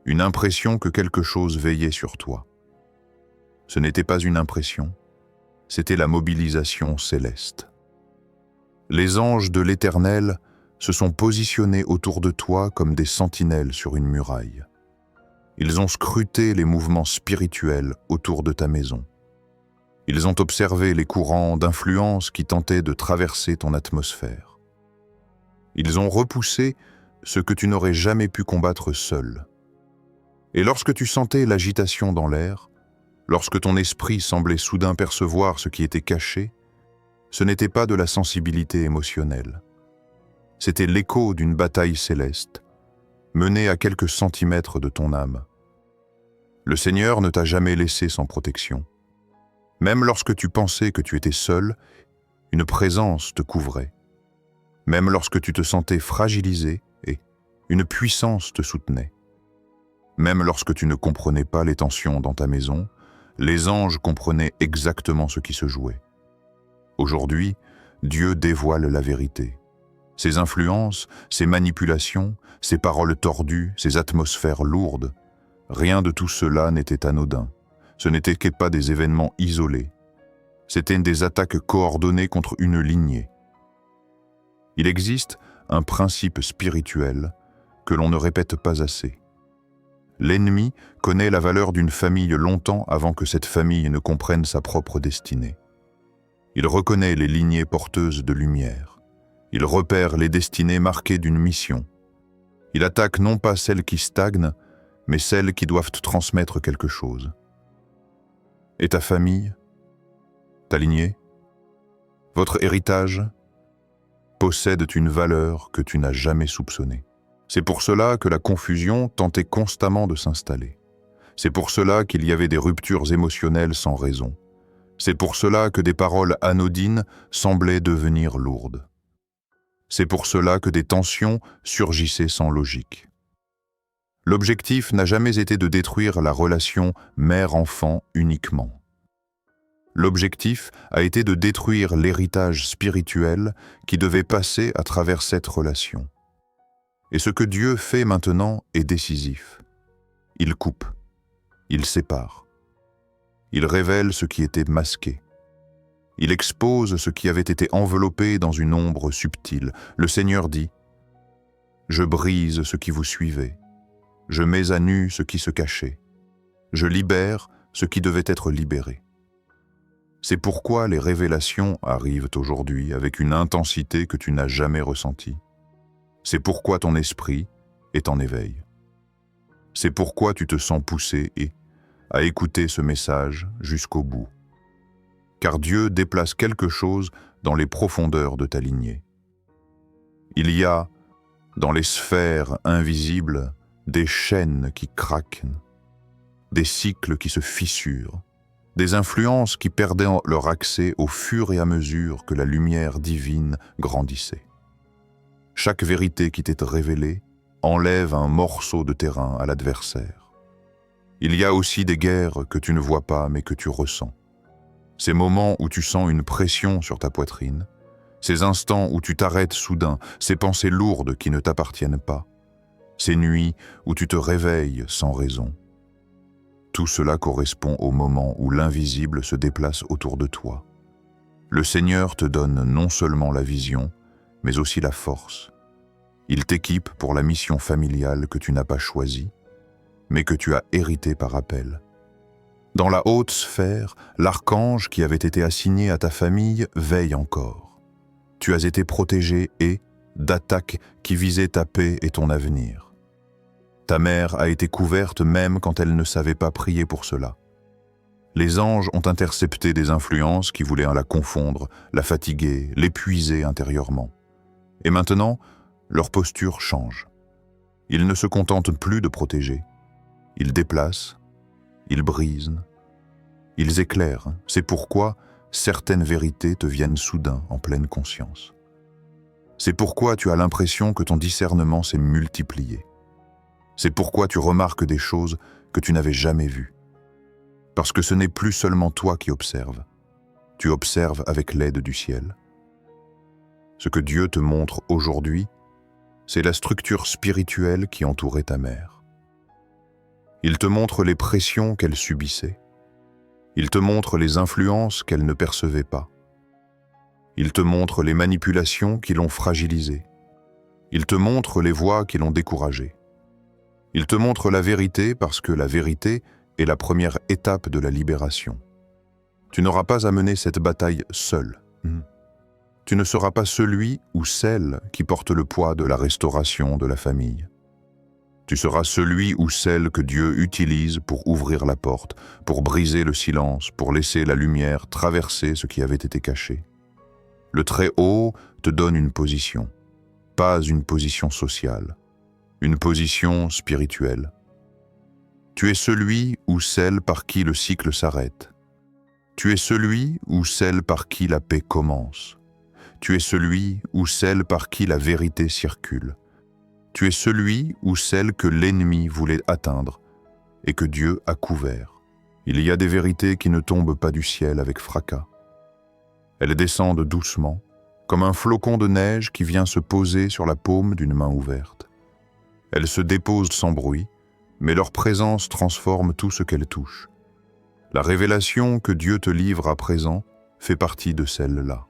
une impression que quelque chose veillait sur toi. Ce n'était pas une impression, c'était la mobilisation céleste. Les anges de l'Éternel se sont positionnés autour de toi comme des sentinelles sur une muraille. Ils ont scruté les mouvements spirituels autour de ta maison. Ils ont observé les courants d'influence qui tentaient de traverser ton atmosphère. Ils ont repoussé ce que tu n'aurais jamais pu combattre seul. Et lorsque tu sentais l'agitation dans l'air, lorsque ton esprit semblait soudain percevoir ce qui était caché, ce n'était pas de la sensibilité émotionnelle. C'était l'écho d'une bataille céleste, menée à quelques centimètres de ton âme. Le Seigneur ne t'a jamais laissé sans protection. Même lorsque tu pensais que tu étais seul, une présence te couvrait. Même lorsque tu te sentais fragilisé, une puissance te soutenait. Même lorsque tu ne comprenais pas les tensions dans ta maison, les anges comprenaient exactement ce qui se jouait. Aujourd'hui, Dieu dévoile la vérité. Ses influences, ses manipulations, ses paroles tordues, ses atmosphères lourdes, rien de tout cela n'était anodin. Ce n'étaient pas des événements isolés. C'étaient des attaques coordonnées contre une lignée. Il existe un principe spirituel que l'on ne répète pas assez. L'ennemi connaît la valeur d'une famille longtemps avant que cette famille ne comprenne sa propre destinée. Il reconnaît les lignées porteuses de lumière. Il repère les destinées marquées d'une mission. Il attaque non pas celles qui stagnent, mais celles qui doivent te transmettre quelque chose. Et ta famille, ta lignée, votre héritage, possèdent une valeur que tu n'as jamais soupçonnée. C'est pour cela que la confusion tentait constamment de s'installer. C'est pour cela qu'il y avait des ruptures émotionnelles sans raison. C'est pour cela que des paroles anodines semblaient devenir lourdes. C'est pour cela que des tensions surgissaient sans logique. L'objectif n'a jamais été de détruire la relation mère-enfant uniquement. L'objectif a été de détruire l'héritage spirituel qui devait passer à travers cette relation. Et ce que Dieu fait maintenant est décisif. Il coupe, il sépare. Il révèle ce qui était masqué. Il expose ce qui avait été enveloppé dans une ombre subtile. Le Seigneur dit « Je brise ce qui vous suivait. Je mets à nu ce qui se cachait. Je libère ce qui devait être libéré. » C'est pourquoi les révélations arrivent aujourd'hui avec une intensité que tu n'as jamais ressentie. C'est pourquoi ton esprit est en éveil. C'est pourquoi tu te sens poussé à écouter ce message jusqu'au bout. Car Dieu déplace quelque chose dans les profondeurs de ta lignée. Il y a, dans les sphères invisibles, des chaînes qui craquent, des cycles qui se fissurent, des influences qui perdaient leur accès au fur et à mesure que la lumière divine grandissait. Chaque vérité qui t'est révélée enlève un morceau de terrain à l'adversaire. Il y a aussi des guerres que tu ne vois pas mais que tu ressens. Ces moments où tu sens une pression sur ta poitrine, ces instants où tu t'arrêtes soudain, ces pensées lourdes qui ne t'appartiennent pas, ces nuits où tu te réveilles sans raison. Tout cela correspond au moment où l'invisible se déplace autour de toi. Le Seigneur te donne non seulement la vision, mais aussi la force. Il t'équipe pour la mission familiale que tu n'as pas choisie, mais que tu as héritée par appel. Dans la haute sphère, l'archange qui avait été assigné à ta famille veille encore. Tu as été protégé et d'attaques qui visaient ta paix et ton avenir. Ta mère a été couverte même quand elle ne savait pas prier pour cela. Les anges ont intercepté des influences qui voulaient la confondre, la fatiguer, l'épuiser intérieurement. Et maintenant, leur posture change. Ils ne se contentent plus de protéger. Ils déplacent, ils brisent, ils éclairent. C'est pourquoi certaines vérités te viennent soudain en pleine conscience. C'est pourquoi tu as l'impression que ton discernement s'est multiplié. C'est pourquoi tu remarques des choses que tu n'avais jamais vues. Parce que ce n'est plus seulement toi qui observes. Tu observes avec l'aide du ciel. Ce que Dieu te montre aujourd'hui, c'est la structure spirituelle qui entourait ta mère. Il te montre les pressions qu'elle subissait. Il te montre les influences qu'elle ne percevait pas. Il te montre les manipulations qui l'ont fragilisée. Il te montre les voies qui l'ont découragée. Il te montre la vérité parce que la vérité est la première étape de la libération. Tu n'auras pas à mener cette bataille seul. Tu ne seras pas celui ou celle qui porte le poids de la restauration de la famille. Tu seras celui ou celle que Dieu utilise pour ouvrir la porte, pour briser le silence, pour laisser la lumière traverser ce qui avait été caché. Le Très-Haut te donne une position, pas une position sociale, une position spirituelle. Tu es celui ou celle par qui le cycle s'arrête. Tu es celui ou celle par qui la paix commence. Tu es celui ou celle par qui la vérité circule. Tu es celui ou celle que l'ennemi voulait atteindre et que Dieu a couvert. Il y a des vérités qui ne tombent pas du ciel avec fracas. Elles descendent doucement, comme un flocon de neige qui vient se poser sur la paume d'une main ouverte. Elles se déposent sans bruit, mais leur présence transforme tout ce qu'elles touchent. La révélation que Dieu te livre à présent fait partie de celle-là.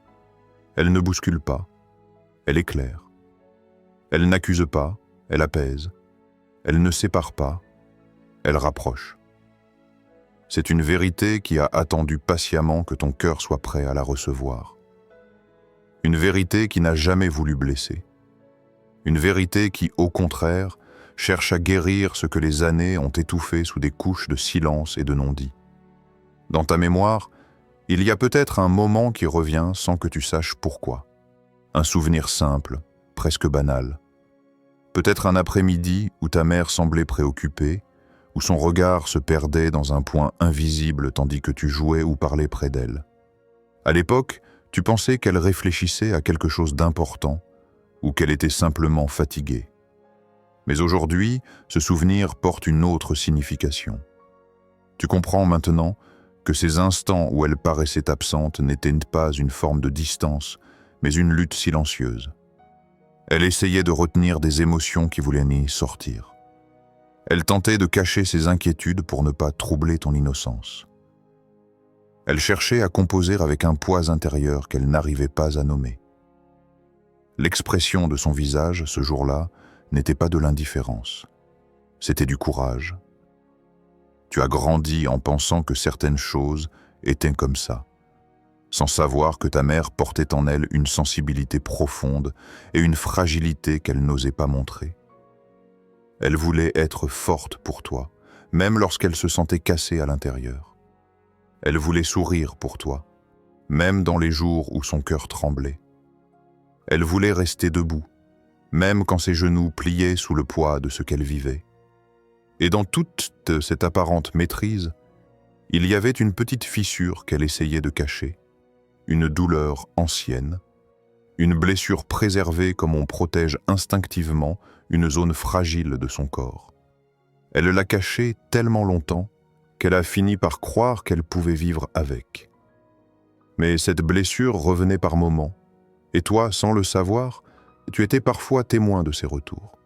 Elle ne bouscule pas, elle éclaire. Elle n'accuse pas, elle apaise. Elle ne sépare pas, elle rapproche. C'est une vérité qui a attendu patiemment que ton cœur soit prêt à la recevoir. Une vérité qui n'a jamais voulu blesser. Une vérité qui, au contraire, cherche à guérir ce que les années ont étouffé sous des couches de silence et de non-dit. Dans ta mémoire, il y a peut-être un moment qui revient sans que tu saches pourquoi. Un souvenir simple, presque banal. Peut-être un après-midi où ta mère semblait préoccupée, où son regard se perdait dans un point invisible tandis que tu jouais ou parlais près d'elle. À l'époque, tu pensais qu'elle réfléchissait à quelque chose d'important ou qu'elle était simplement fatiguée. Mais aujourd'hui, ce souvenir porte une autre signification. Tu comprends maintenant que ces instants où elle paraissait absente n'étaient pas une forme de distance, mais une lutte silencieuse. Elle essayait de retenir des émotions qui voulaient n'y sortir. Elle tentait de cacher ses inquiétudes pour ne pas troubler ton innocence. Elle cherchait à composer avec un poids intérieur qu'elle n'arrivait pas à nommer. L'expression de son visage, ce jour-là, n'était pas de l'indifférence. C'était du courage. Tu as grandi en pensant que certaines choses étaient comme ça, sans savoir que ta mère portait en elle une sensibilité profonde et une fragilité qu'elle n'osait pas montrer. Elle voulait être forte pour toi, même lorsqu'elle se sentait cassée à l'intérieur. Elle voulait sourire pour toi, même dans les jours où son cœur tremblait. Elle voulait rester debout, même quand ses genoux pliaient sous le poids de ce qu'elle vivait. Et dans toute cette apparente maîtrise, il y avait une petite fissure qu'elle essayait de cacher, une douleur ancienne, une blessure préservée comme on protège instinctivement une zone fragile de son corps. Elle l'a cachée tellement longtemps qu'elle a fini par croire qu'elle pouvait vivre avec. Mais cette blessure revenait par moments, et toi, sans le savoir, tu étais parfois témoin de ses retours.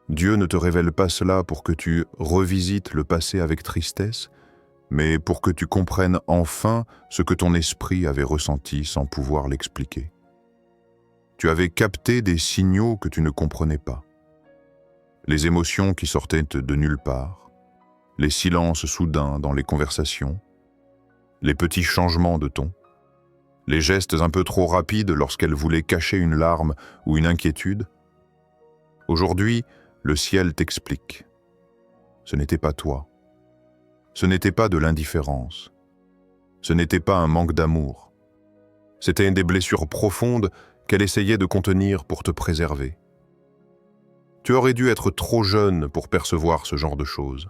Dieu ne te révèle pas cela pour que tu revisites le passé avec tristesse, mais pour que tu comprennes enfin ce que ton esprit avait ressenti sans pouvoir l'expliquer. Tu avais capté des signaux que tu ne comprenais pas. Les émotions qui sortaient de nulle part, les silences soudains dans les conversations, les petits changements de ton, les gestes un peu trop rapides lorsqu'elle voulait cacher une larme ou une inquiétude. Aujourd'hui, le ciel t'explique. Ce n'était pas toi. Ce n'était pas de l'indifférence. Ce n'était pas un manque d'amour. C'était des blessures profondes qu'elle essayait de contenir pour te préserver. Tu aurais dû être trop jeune pour percevoir ce genre de choses.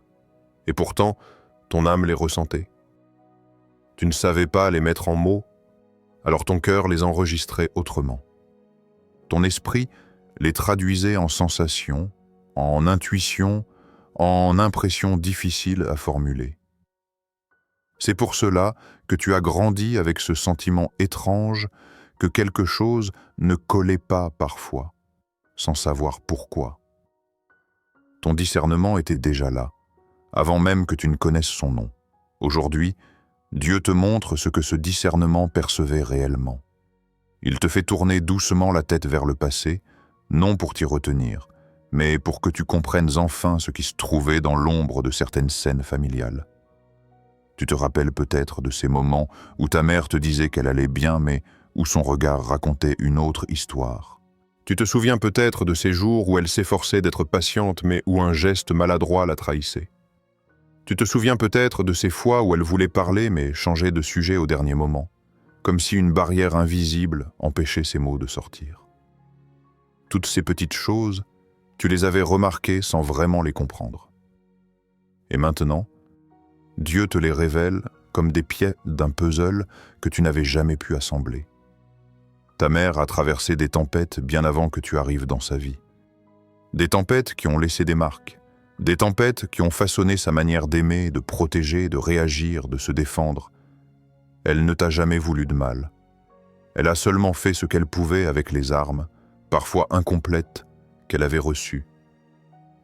Et pourtant, ton âme les ressentait. Tu ne savais pas les mettre en mots, alors ton cœur les enregistrait autrement. Ton esprit les traduisait en sensations, en intuitions, en impressions difficiles à formuler. C'est pour cela que tu as grandi avec ce sentiment étrange que quelque chose ne collait pas parfois, sans savoir pourquoi. Ton discernement était déjà là, avant même que tu ne connaisses son nom. Aujourd'hui, Dieu te montre ce que ce discernement percevait réellement. Il te fait tourner doucement la tête vers le passé, non pour t'y retenir, mais pour que tu comprennes enfin ce qui se trouvait dans l'ombre de certaines scènes familiales. Tu te rappelles peut-être de ces moments où ta mère te disait qu'elle allait bien, mais où son regard racontait une autre histoire. Tu te souviens peut-être de ces jours où elle s'efforçait d'être patiente, mais où un geste maladroit la trahissait. Tu te souviens peut-être de ces fois où elle voulait parler, mais changeait de sujet au dernier moment, comme si une barrière invisible empêchait ses mots de sortir. Toutes ces petites choses, tu les avais remarquées sans vraiment les comprendre. Et maintenant, Dieu te les révèle comme des pièces d'un puzzle que tu n'avais jamais pu assembler. Ta mère a traversé des tempêtes bien avant que tu arrives dans sa vie. Des tempêtes qui ont laissé des marques, des tempêtes qui ont façonné sa manière d'aimer, de protéger, de réagir, de se défendre. Elle ne t'a jamais voulu de mal. Elle a seulement fait ce qu'elle pouvait avec les armes, parfois incomplètes, qu'elle avait reçues.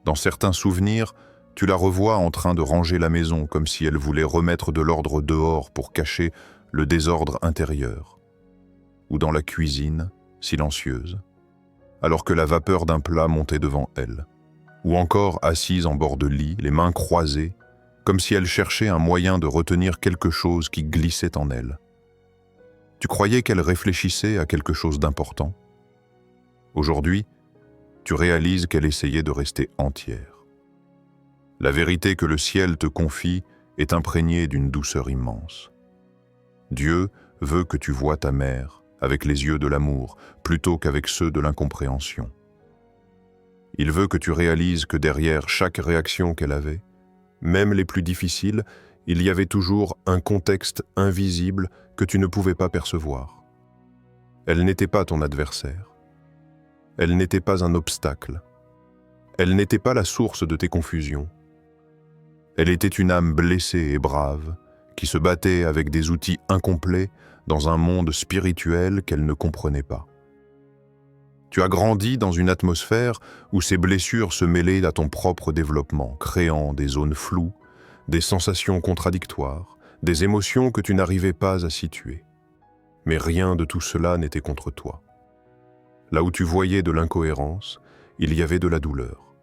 Dans certains souvenirs, tu la revois en train de ranger la maison comme si elle voulait remettre de l'ordre dehors pour cacher le désordre intérieur. Ou dans la cuisine, silencieuse, alors que la vapeur d'un plat montait devant elle. Ou encore assise en bord de lit, les mains croisées, comme si elle cherchait un moyen de retenir quelque chose qui glissait en elle. Tu croyais qu'elle réfléchissait à quelque chose d'important. Aujourd'hui, tu réalises qu'elle essayait de rester entière. La vérité que le ciel te confie est imprégnée d'une douceur immense. Dieu veut que tu voies ta mère avec les yeux de l'amour plutôt qu'avec ceux de l'incompréhension. Il veut que tu réalises que derrière chaque réaction qu'elle avait, même les plus difficiles, il y avait toujours un contexte invisible que tu ne pouvais pas percevoir. Elle n'était pas ton adversaire. Elle n'était pas un obstacle. Elle n'était pas la source de tes confusions. Elle était une âme blessée et brave, qui se battait avec des outils incomplets dans un monde spirituel qu'elle ne comprenait pas. Tu as grandi dans une atmosphère où ces blessures se mêlaient à ton propre développement, créant des zones floues, des sensations contradictoires, des émotions que tu n'arrivais pas à situer. Mais rien de tout cela n'était contre toi. Là où tu voyais de l'incohérence, il y avait de la douleur.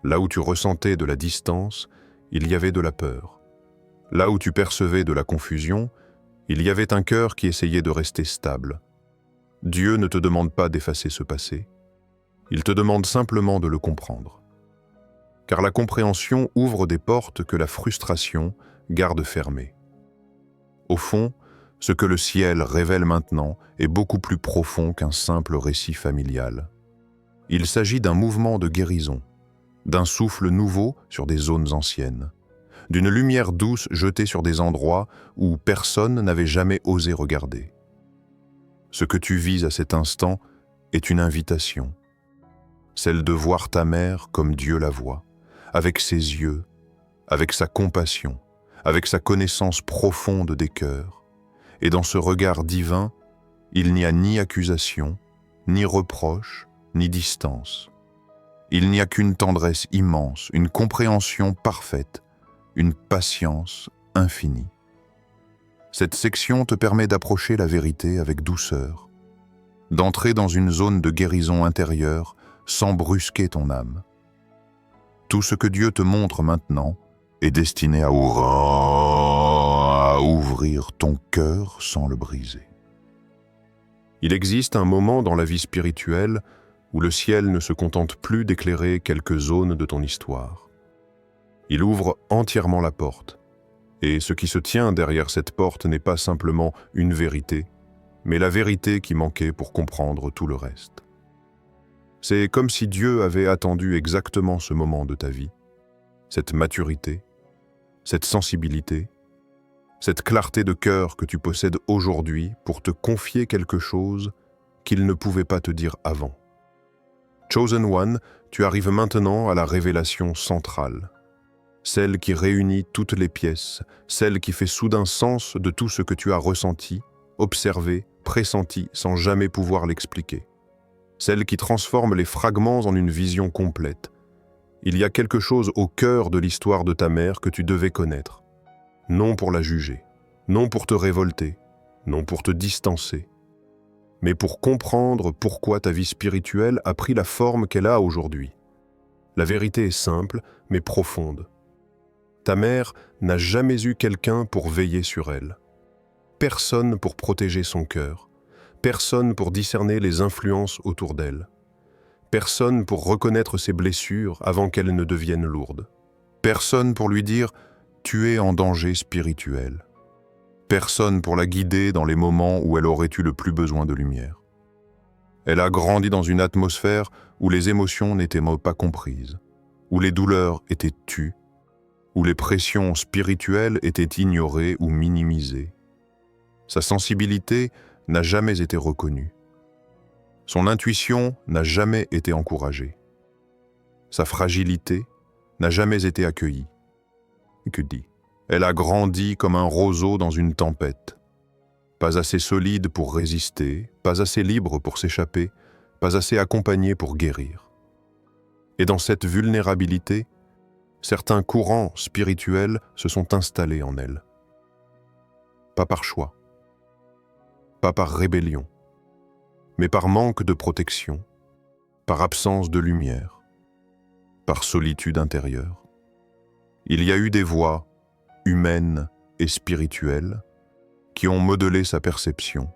Là où tu ressentais de la distance, il y avait de la peur. Là où tu percevais de la confusion, il y avait un cœur qui essayait de rester stable. Dieu ne te demande pas d'effacer ce passé. Il te demande simplement de le comprendre. Car la compréhension ouvre des portes que la frustration garde fermées. Au fond, ce que le ciel révèle maintenant est beaucoup plus profond qu'un simple récit familial. Il s'agit d'un mouvement de guérison, d'un souffle nouveau sur des zones anciennes, d'une lumière douce jetée sur des endroits où personne n'avait jamais osé regarder. Ce que tu vis à cet instant est une invitation, celle de voir ta mère comme Dieu la voit, avec ses yeux, avec sa compassion, avec sa connaissance profonde des cœurs. Et dans ce regard divin, il n'y a ni accusation, ni reproche, ni distance. Il n'y a qu'une tendresse immense, une compréhension parfaite, une patience infinie. Cette section te permet d'approcher la vérité avec douceur, d'entrer dans une zone de guérison intérieure sans brusquer ton âme. Tout ce que Dieu te montre maintenant est destiné à ouvrir ton cœur sans le briser. Il existe un moment dans la vie spirituelle où le ciel ne se contente plus d'éclairer quelques zones de ton histoire. Il ouvre entièrement la porte, et ce qui se tient derrière cette porte n'est pas simplement une vérité, mais la vérité qui manquait pour comprendre tout le reste. C'est comme si Dieu avait attendu exactement ce moment de ta vie, cette maturité, cette sensibilité, cette clarté de cœur que tu possèdes aujourd'hui pour te confier quelque chose qu'il ne pouvait pas te dire avant. Chosen One, tu arrives maintenant à la révélation centrale, celle qui réunit toutes les pièces, celle qui fait soudain sens de tout ce que tu as ressenti, observé, pressenti sans jamais pouvoir l'expliquer, celle qui transforme les fragments en une vision complète. Il y a quelque chose au cœur de l'histoire de ta mère que tu devais connaître, non pour la juger, non pour te révolter, non pour te distancer, mais pour comprendre pourquoi ta vie spirituelle a pris la forme qu'elle a aujourd'hui. La vérité est simple, mais profonde. Ta mère n'a jamais eu quelqu'un pour veiller sur elle. Personne pour protéger son cœur. Personne pour discerner les influences autour d'elle. Personne pour reconnaître ses blessures avant qu'elles ne deviennent lourdes. Personne pour lui dire « tu es en danger spirituel ». Personne pour la guider dans les moments où elle aurait eu le plus besoin de lumière. Elle a grandi dans une atmosphère où les émotions n'étaient pas comprises, où les douleurs étaient tues, où les pressions spirituelles étaient ignorées ou minimisées. Sa sensibilité n'a jamais été reconnue. Son intuition n'a jamais été encouragée. Sa fragilité n'a jamais été accueillie. Que dit ? Elle a grandi comme un roseau dans une tempête. Pas assez solide pour résister, pas assez libre pour s'échapper, pas assez accompagnée pour guérir. Et dans cette vulnérabilité, certains courants spirituels se sont installés en elle. Pas par choix, pas par rébellion, mais par manque de protection, par absence de lumière, par solitude intérieure. Il y a eu des voix humaines et spirituelles qui ont modelé sa perception,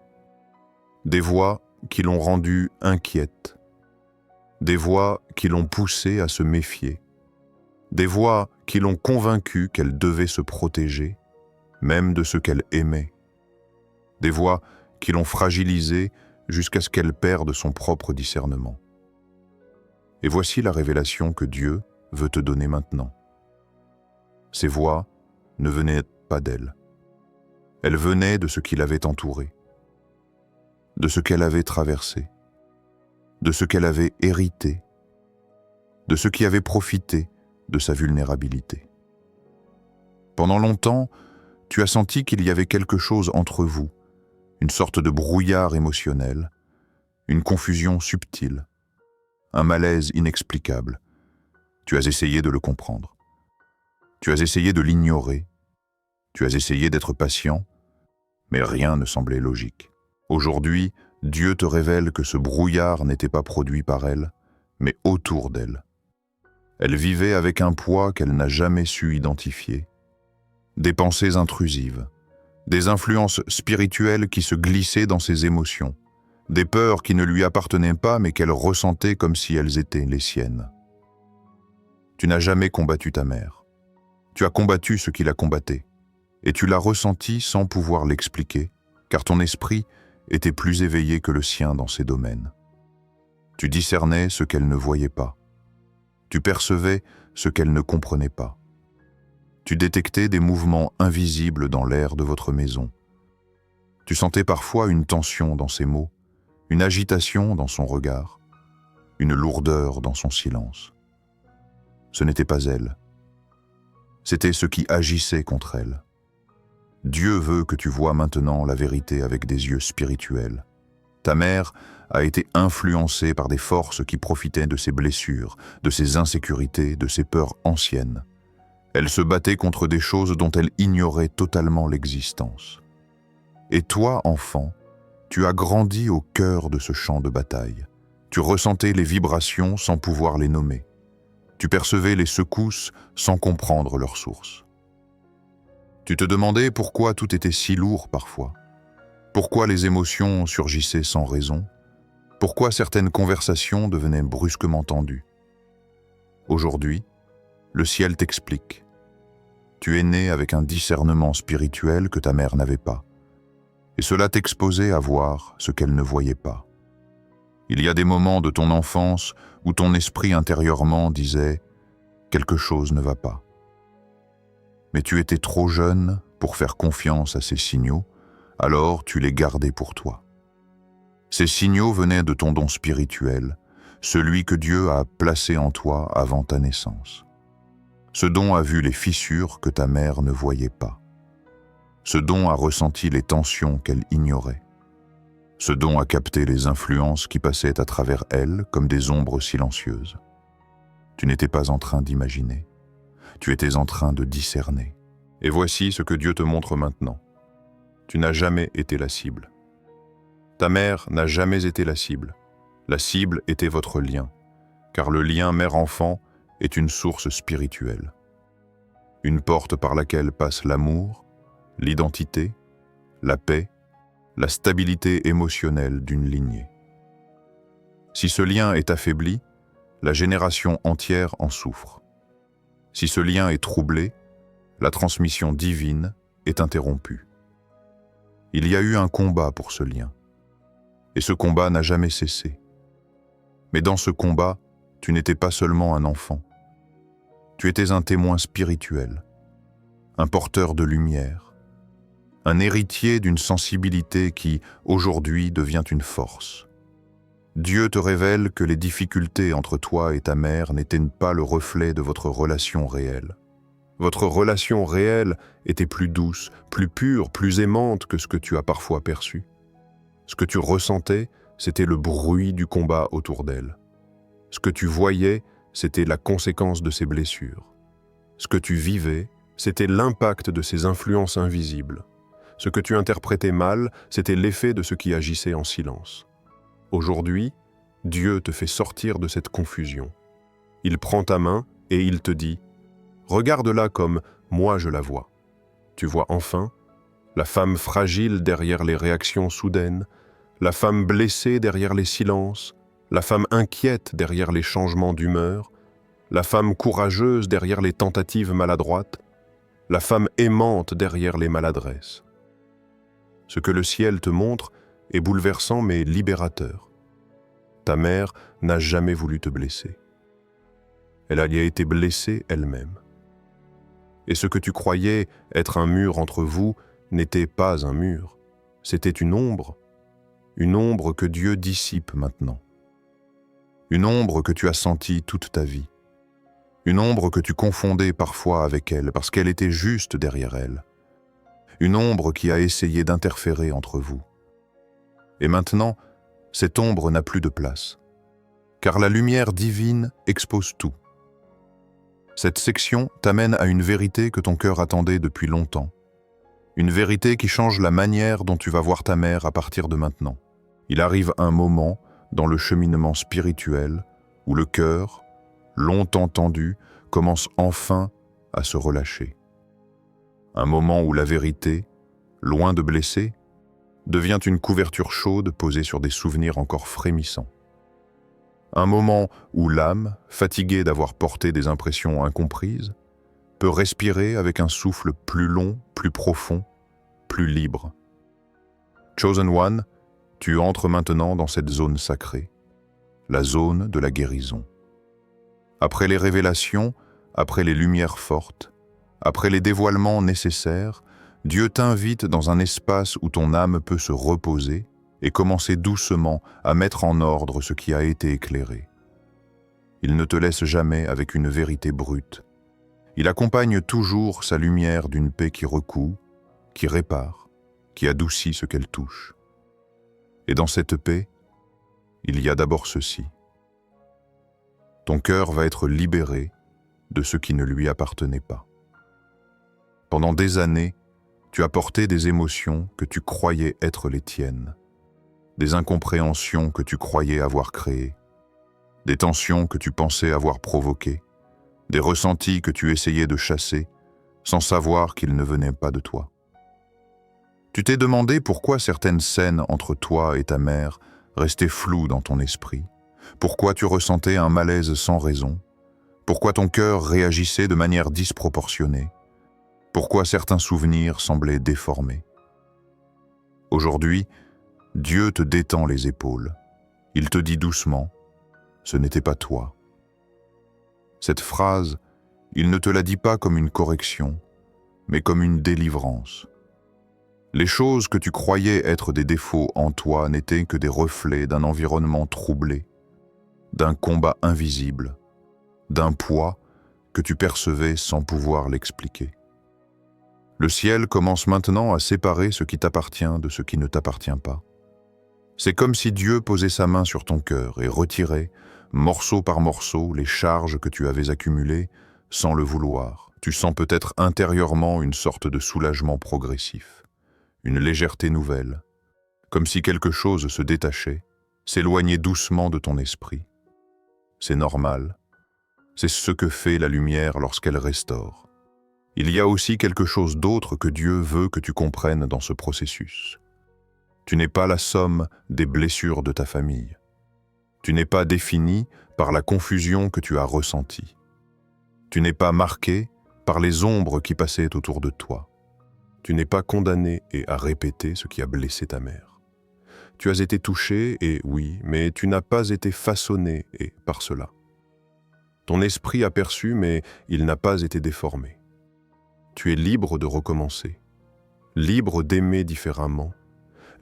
des voix qui l'ont rendue inquiète, des voix qui l'ont poussée à se méfier, des voix qui l'ont convaincue qu'elle devait se protéger, même de ce qu'elle aimait, des voix qui l'ont fragilisée jusqu'à ce qu'elle perde son propre discernement. Et voici la révélation que Dieu veut te donner maintenant. Ces voix ne venaient pas d'elle. Elles venaient de ce qui l'avait entourée, de ce qu'elle avait traversé, de ce qu'elle avait hérité, de ce qui avait profité de sa vulnérabilité. Pendant longtemps, tu as senti qu'il y avait quelque chose entre vous, une sorte de brouillard émotionnel, une confusion subtile, un malaise inexplicable. Tu as essayé de le comprendre. Tu as essayé de l'ignorer. Tu as essayé d'être patient, mais rien ne semblait logique. Aujourd'hui, Dieu te révèle que ce brouillard n'était pas produit par elle, mais autour d'elle. Elle vivait avec un poids qu'elle n'a jamais su identifier. Des pensées intrusives, des influences spirituelles qui se glissaient dans ses émotions, des peurs qui ne lui appartenaient pas mais qu'elle ressentait comme si elles étaient les siennes. Tu n'as jamais combattu ta mère. Tu as combattu ce qui la combattait, et tu l'as ressenti sans pouvoir l'expliquer, car ton esprit était plus éveillé que le sien dans ces domaines. Tu discernais ce qu'elle ne voyait pas. Tu percevais ce qu'elle ne comprenait pas. Tu détectais des mouvements invisibles dans l'air de votre maison. Tu sentais parfois une tension dans ses mots, une agitation dans son regard, une lourdeur dans son silence. Ce n'était pas elle. C'était ce qui agissait contre elle. Dieu veut que tu vois maintenant la vérité avec des yeux spirituels. Ta mère a été influencée par des forces qui profitaient de ses blessures, de ses insécurités, de ses peurs anciennes. Elle se battait contre des choses dont elle ignorait totalement l'existence. Et toi, enfant, tu as grandi au cœur de ce champ de bataille. Tu ressentais les vibrations sans pouvoir les nommer. Tu percevais les secousses sans comprendre leur source. Tu te demandais pourquoi tout était si lourd parfois. Pourquoi les émotions surgissaient sans raison. Pourquoi certaines conversations devenaient brusquement tendues. Aujourd'hui, le ciel t'explique. Tu es né avec un discernement spirituel que ta mère n'avait pas. Et cela t'exposait à voir ce qu'elle ne voyait pas. Il y a des moments de ton enfance où ton esprit intérieurement disait « quelque chose ne va pas ». Mais tu étais trop jeune pour faire confiance à ces signaux, alors tu les gardais pour toi. Ces signaux venaient de ton don spirituel, celui que Dieu a placé en toi avant ta naissance. Ce don a vu les fissures que ta mère ne voyait pas. Ce don a ressenti les tensions qu'elle ignorait. Ce don a capté les influences qui passaient à travers elle comme des ombres silencieuses. Tu n'étais pas en train d'imaginer. Tu étais en train de discerner. Et voici ce que Dieu te montre maintenant. Tu n'as jamais été la cible. Ta mère n'a jamais été la cible. La cible était votre lien, car le lien mère-enfant est une source spirituelle. Une porte par laquelle passe l'amour, l'identité, la paix, la stabilité émotionnelle d'une lignée. Si ce lien est affaibli, la génération entière en souffre. Si ce lien est troublé, la transmission divine est interrompue. Il y a eu un combat pour ce lien, et ce combat n'a jamais cessé. Mais dans ce combat, tu n'étais pas seulement un enfant. Tu étais un témoin spirituel, un porteur de lumière, un héritier d'une sensibilité qui, aujourd'hui, devient une force. Dieu te révèle que les difficultés entre toi et ta mère n'étaient pas le reflet de votre relation réelle. Votre relation réelle était plus douce, plus pure, plus aimante que ce que tu as parfois perçu. Ce que tu ressentais, c'était le bruit du combat autour d'elle. Ce que tu voyais, c'était la conséquence de ses blessures. Ce que tu vivais, c'était l'impact de ses influences invisibles. Ce que tu interprétais mal, c'était l'effet de ce qui agissait en silence. Aujourd'hui, Dieu te fait sortir de cette confusion. Il prend ta main et il te dit « Regarde-la comme moi je la vois ». Tu vois enfin la femme fragile derrière les réactions soudaines, la femme blessée derrière les silences, la femme inquiète derrière les changements d'humeur, la femme courageuse derrière les tentatives maladroites, la femme aimante derrière les maladresses. Ce que le ciel te montre est bouleversant mais libérateur. Ta mère n'a jamais voulu te blesser. Elle y a été blessée elle-même. Et ce que tu croyais être un mur entre vous n'était pas un mur, c'était une ombre que Dieu dissipe maintenant. Une ombre que tu as sentie toute ta vie. Une ombre que tu confondais parfois avec elle parce qu'elle était juste derrière elle. Une ombre qui a essayé d'interférer entre vous. Et maintenant, cette ombre n'a plus de place, car la lumière divine expose tout. Cette section t'amène à une vérité que ton cœur attendait depuis longtemps. Une vérité qui change la manière dont tu vas voir ta mère à partir de maintenant. Il arrive un moment dans le cheminement spirituel où le cœur, longtemps tendu, commence enfin à se relâcher. Un moment où la vérité, loin de blesser, devient une couverture chaude posée sur des souvenirs encore frémissants. Un moment où l'âme, fatiguée d'avoir porté des impressions incomprises, peut respirer avec un souffle plus long, plus profond, plus libre. Chosen One, tu entres maintenant dans cette zone sacrée, la zone de la guérison. Après les révélations, après les lumières fortes, après les dévoilements nécessaires, Dieu t'invite dans un espace où ton âme peut se reposer et commencer doucement à mettre en ordre ce qui a été éclairé. Il ne te laisse jamais avec une vérité brute. Il accompagne toujours sa lumière d'une paix qui recoue, qui répare, qui adoucit ce qu'elle touche. Et dans cette paix, il y a d'abord ceci. Ton cœur va être libéré de ce qui ne lui appartenait pas. Pendant des années, tu as porté des émotions que tu croyais être les tiennes, des incompréhensions que tu croyais avoir créées, des tensions que tu pensais avoir provoquées, des ressentis que tu essayais de chasser, sans savoir qu'ils ne venaient pas de toi. Tu t'es demandé pourquoi certaines scènes entre toi et ta mère restaient floues dans ton esprit, pourquoi tu ressentais un malaise sans raison, pourquoi ton cœur réagissait de manière disproportionnée, pourquoi certains souvenirs semblaient déformés. Aujourd'hui, Dieu te détend les épaules. Il te dit doucement, ce n'était pas toi. Cette phrase, il ne te la dit pas comme une correction, mais comme une délivrance. Les choses que tu croyais être des défauts en toi n'étaient que des reflets d'un environnement troublé, d'un combat invisible, d'un poids que tu percevais sans pouvoir l'expliquer. Le ciel commence maintenant à séparer ce qui t'appartient de ce qui ne t'appartient pas. C'est comme si Dieu posait sa main sur ton cœur et retirait, morceau par morceau, les charges que tu avais accumulées sans le vouloir. Tu sens peut-être intérieurement une sorte de soulagement progressif, une légèreté nouvelle, comme si quelque chose se détachait, s'éloignait doucement de ton esprit. C'est normal. C'est ce que fait la lumière lorsqu'elle restaure. Il y a aussi quelque chose d'autre que Dieu veut que tu comprennes dans ce processus. Tu n'es pas la somme des blessures de ta famille. Tu n'es pas défini par la confusion que tu as ressentie. Tu n'es pas marqué par les ombres qui passaient autour de toi. Tu n'es pas condamné et à répéter ce qui a blessé ta mère. Tu as été touché, et oui, mais tu n'as pas été façonné et par cela. Ton esprit a perçu, mais il n'a pas été déformé. Tu es libre de recommencer, libre d'aimer différemment,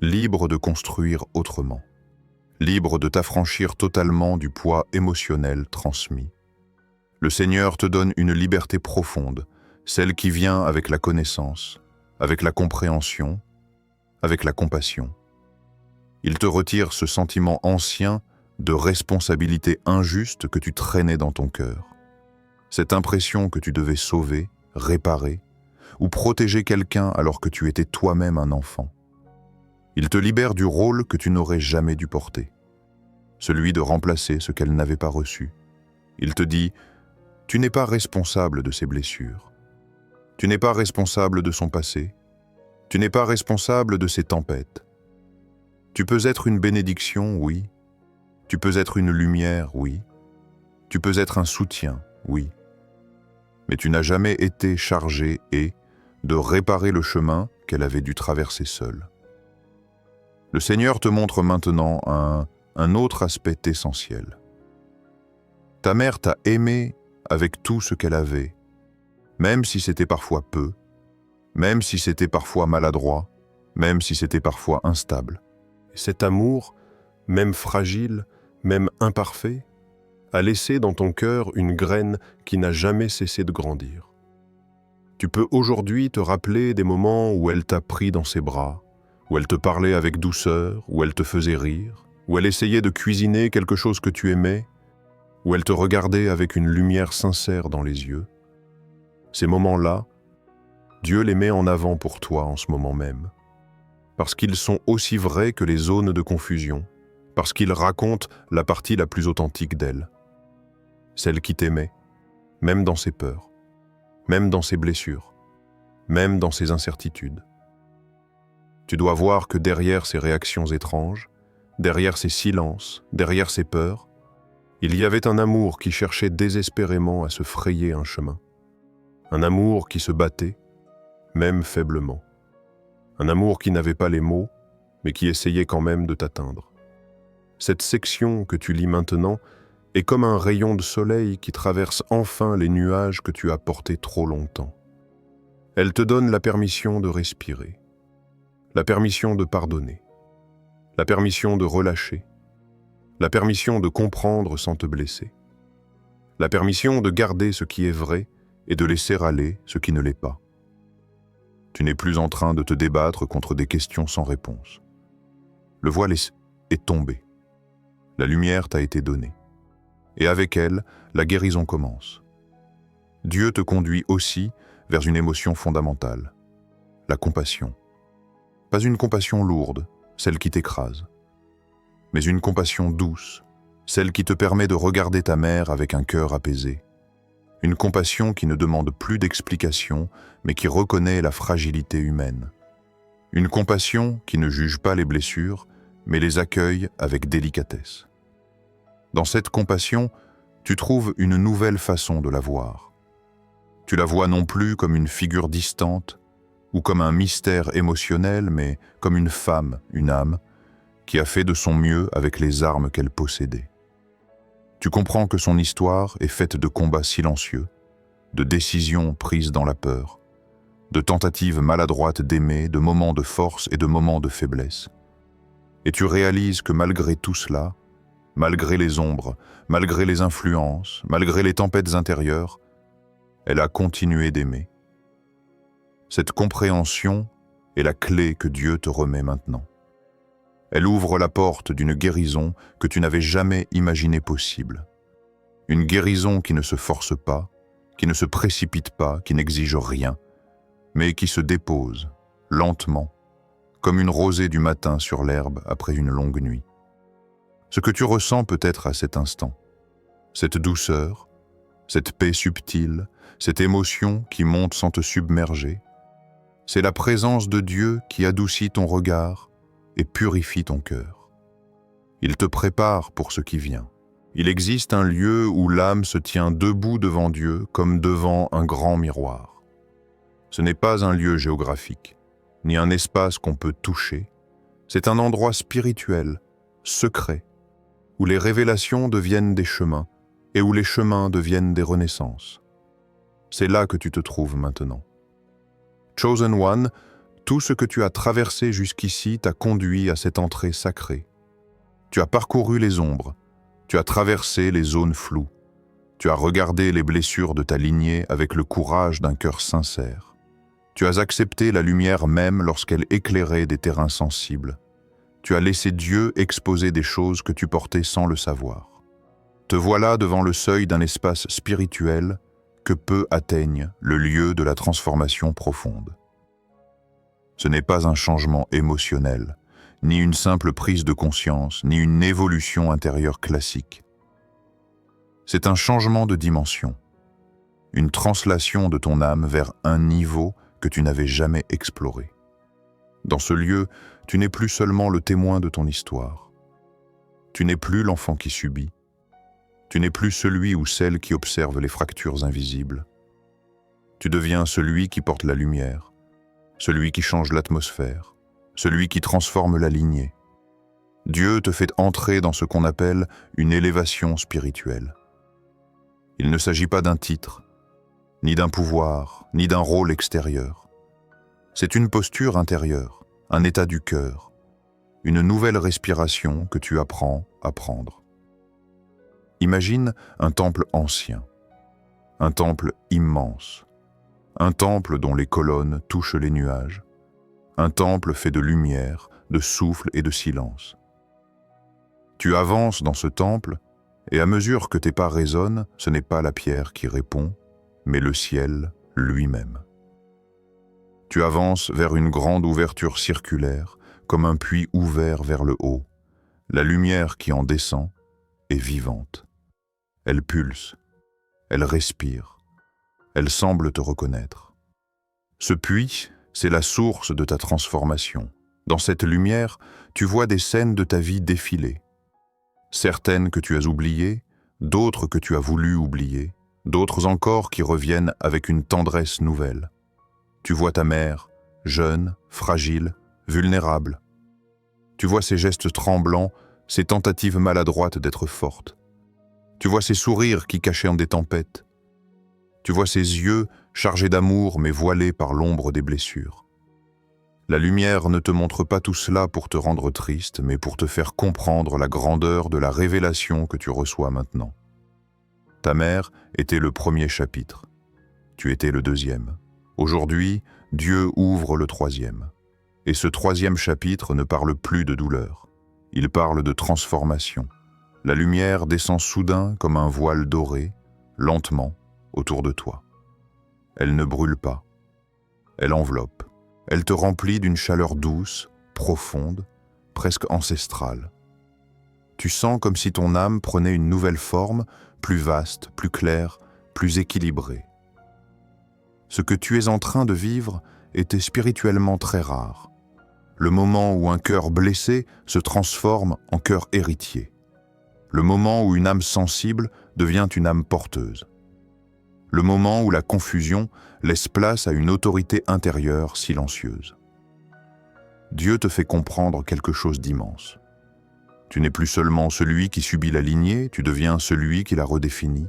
libre de construire autrement, libre de t'affranchir totalement du poids émotionnel transmis. Le Seigneur te donne une liberté profonde, celle qui vient avec la connaissance, avec la compréhension, avec la compassion. Il te retire ce sentiment ancien de responsabilité injuste que tu traînais dans ton cœur. Cette impression que tu devais sauver, réparer, ou protéger quelqu'un alors que tu étais toi-même un enfant. Il te libère du rôle que tu n'aurais jamais dû porter, celui de remplacer ce qu'elle n'avait pas reçu. Il te dit, tu n'es pas responsable de ses blessures. Tu n'es pas responsable de son passé. Tu n'es pas responsable de ses tempêtes. Tu peux être une bénédiction, oui. Tu peux être une lumière, oui. Tu peux être un soutien, oui. Mais tu n'as jamais été chargé de réparer le chemin qu'elle avait dû traverser seule. Le Seigneur te montre maintenant un autre aspect essentiel. Ta mère t'a aimé avec tout ce qu'elle avait, même si c'était parfois peu, même si c'était parfois maladroit, même si c'était parfois instable. Cet amour, même fragile, même imparfait, a laissé dans ton cœur une graine qui n'a jamais cessé de grandir. Tu peux aujourd'hui te rappeler des moments où elle t'a pris dans ses bras, où elle te parlait avec douceur, où elle te faisait rire, où elle essayait de cuisiner quelque chose que tu aimais, où elle te regardait avec une lumière sincère dans les yeux. Ces moments-là, Dieu les met en avant pour toi en ce moment même, parce qu'ils sont aussi vrais que les zones de confusion, parce qu'ils racontent la partie la plus authentique d'elle, celle qui t'aimait, même dans ses peurs, même dans ses blessures, même dans ses incertitudes. Tu dois voir que derrière ces réactions étranges, derrière ces silences, derrière ces peurs, il y avait un amour qui cherchait désespérément à se frayer un chemin. Un amour qui se battait, même faiblement. Un amour qui n'avait pas les mots, mais qui essayait quand même de t'atteindre. Cette section que tu lis maintenant est comme un rayon de soleil qui traverse enfin les nuages que tu as portés trop longtemps. Elle te donne la permission de respirer, la permission de pardonner, la permission de relâcher, la permission de comprendre sans te blesser, la permission de garder ce qui est vrai et de laisser aller ce qui ne l'est pas. Tu n'es plus en train de te débattre contre des questions sans réponse. Le voile est tombé. La lumière t'a été donnée. Et avec elle, la guérison commence. Dieu te conduit aussi vers une émotion fondamentale, la compassion. Pas une compassion lourde, celle qui t'écrase, mais une compassion douce, celle qui te permet de regarder ta mère avec un cœur apaisé, Une compassion qui ne demande plus d'explication, mais qui reconnaît la fragilité humaine. Une compassion qui ne juge pas les blessures, mais les accueille avec délicatesse. Dans cette compassion, tu trouves une nouvelle façon de la voir. Tu la vois non plus comme une figure distante ou comme un mystère émotionnel, mais comme une femme, une âme, qui a fait de son mieux avec les armes qu'elle possédait. Tu comprends que son histoire est faite de combats silencieux, de décisions prises dans la peur, de tentatives maladroites d'aimer, de moments de force et de moments de faiblesse. Et tu réalises que malgré tout cela, malgré les ombres, malgré les influences, malgré les tempêtes intérieures, elle a continué d'aimer. Cette compréhension est la clé que Dieu te remet maintenant. Elle ouvre la porte d'une guérison que tu n'avais jamais imaginée possible. Une guérison qui ne se force pas, qui ne se précipite pas, qui n'exige rien, mais qui se dépose, lentement, comme une rosée du matin sur l'herbe après une longue nuit. Ce que tu ressens peut-être à cet instant, cette douceur, cette paix subtile, cette émotion qui monte sans te submerger, c'est la présence de Dieu qui adoucit ton regard et purifie ton cœur. Il te prépare pour ce qui vient. Il existe un lieu où l'âme se tient debout devant Dieu comme devant un grand miroir. Ce n'est pas un lieu géographique, ni un espace qu'on peut toucher. C'est un endroit spirituel, secret, où les révélations deviennent des chemins et où les chemins deviennent des renaissances. C'est là que tu te trouves maintenant. Chosen One, tout ce que tu as traversé jusqu'ici t'a conduit à cette entrée sacrée. Tu as parcouru les ombres, tu as traversé les zones floues, tu as regardé les blessures de ta lignée avec le courage d'un cœur sincère. Tu as accepté la lumière même lorsqu'elle éclairait des terrains sensibles. Tu as laissé Dieu exposer des choses que tu portais sans le savoir. Te voilà devant le seuil d'un espace spirituel que peu atteignent le lieu de la transformation profonde. Ce n'est pas un changement émotionnel, ni une simple prise de conscience, ni une évolution intérieure classique. C'est un changement de dimension, une translation de ton âme vers un niveau que tu n'avais jamais exploré. Dans ce lieu, tu n'es plus seulement le témoin de ton histoire. Tu n'es plus l'enfant qui subit. Tu n'es plus celui ou celle qui observe les fractures invisibles. Tu deviens celui qui porte la lumière, celui qui change l'atmosphère, celui qui transforme la lignée. Dieu te fait entrer dans ce qu'on appelle une élévation spirituelle. Il ne s'agit pas d'un titre, ni d'un pouvoir, ni d'un rôle extérieur. C'est une posture intérieure, un état du cœur, une nouvelle respiration que tu apprends à prendre. Imagine un temple ancien, un temple immense, un temple dont les colonnes touchent les nuages, un temple fait de lumière, de souffle et de silence. Tu avances dans ce temple, et à mesure que tes pas résonnent, ce n'est pas la pierre qui répond, mais le ciel lui-même. Tu avances vers une grande ouverture circulaire, comme un puits ouvert vers le haut. La lumière qui en descend est vivante. Elle pulse, elle respire, elle semble te reconnaître. Ce puits, c'est la source de ta transformation. Dans cette lumière, tu vois des scènes de ta vie défiler. Certaines que tu as oubliées, d'autres que tu as voulu oublier, d'autres encore qui reviennent avec une tendresse nouvelle. Tu vois ta mère, jeune, fragile, vulnérable. Tu vois ses gestes tremblants, ses tentatives maladroites d'être forte. Tu vois ses sourires qui cachaient en des tempêtes. Tu vois ses yeux chargés d'amour mais voilés par l'ombre des blessures. La lumière ne te montre pas tout cela pour te rendre triste, mais pour te faire comprendre la grandeur de la révélation que tu reçois maintenant. Ta mère était le premier chapitre. Tu étais le deuxième. Aujourd'hui, Dieu ouvre le troisième. Et ce troisième chapitre ne parle plus de douleur. Il parle de transformation. La lumière descend soudain comme un voile doré, lentement, autour de toi. Elle ne brûle pas. Elle enveloppe. Elle te remplit d'une chaleur douce, profonde, presque ancestrale. Tu sens comme si ton âme prenait une nouvelle forme, plus vaste, plus claire, plus équilibré. Ce que tu es en train de vivre était spirituellement très rare. Le moment où un cœur blessé se transforme en cœur héritier. Le moment où une âme sensible devient une âme porteuse. Le moment où la confusion laisse place à une autorité intérieure silencieuse. Dieu te fait comprendre quelque chose d'immense. Tu n'es plus seulement celui qui subit la lignée, tu deviens celui qui la redéfinit.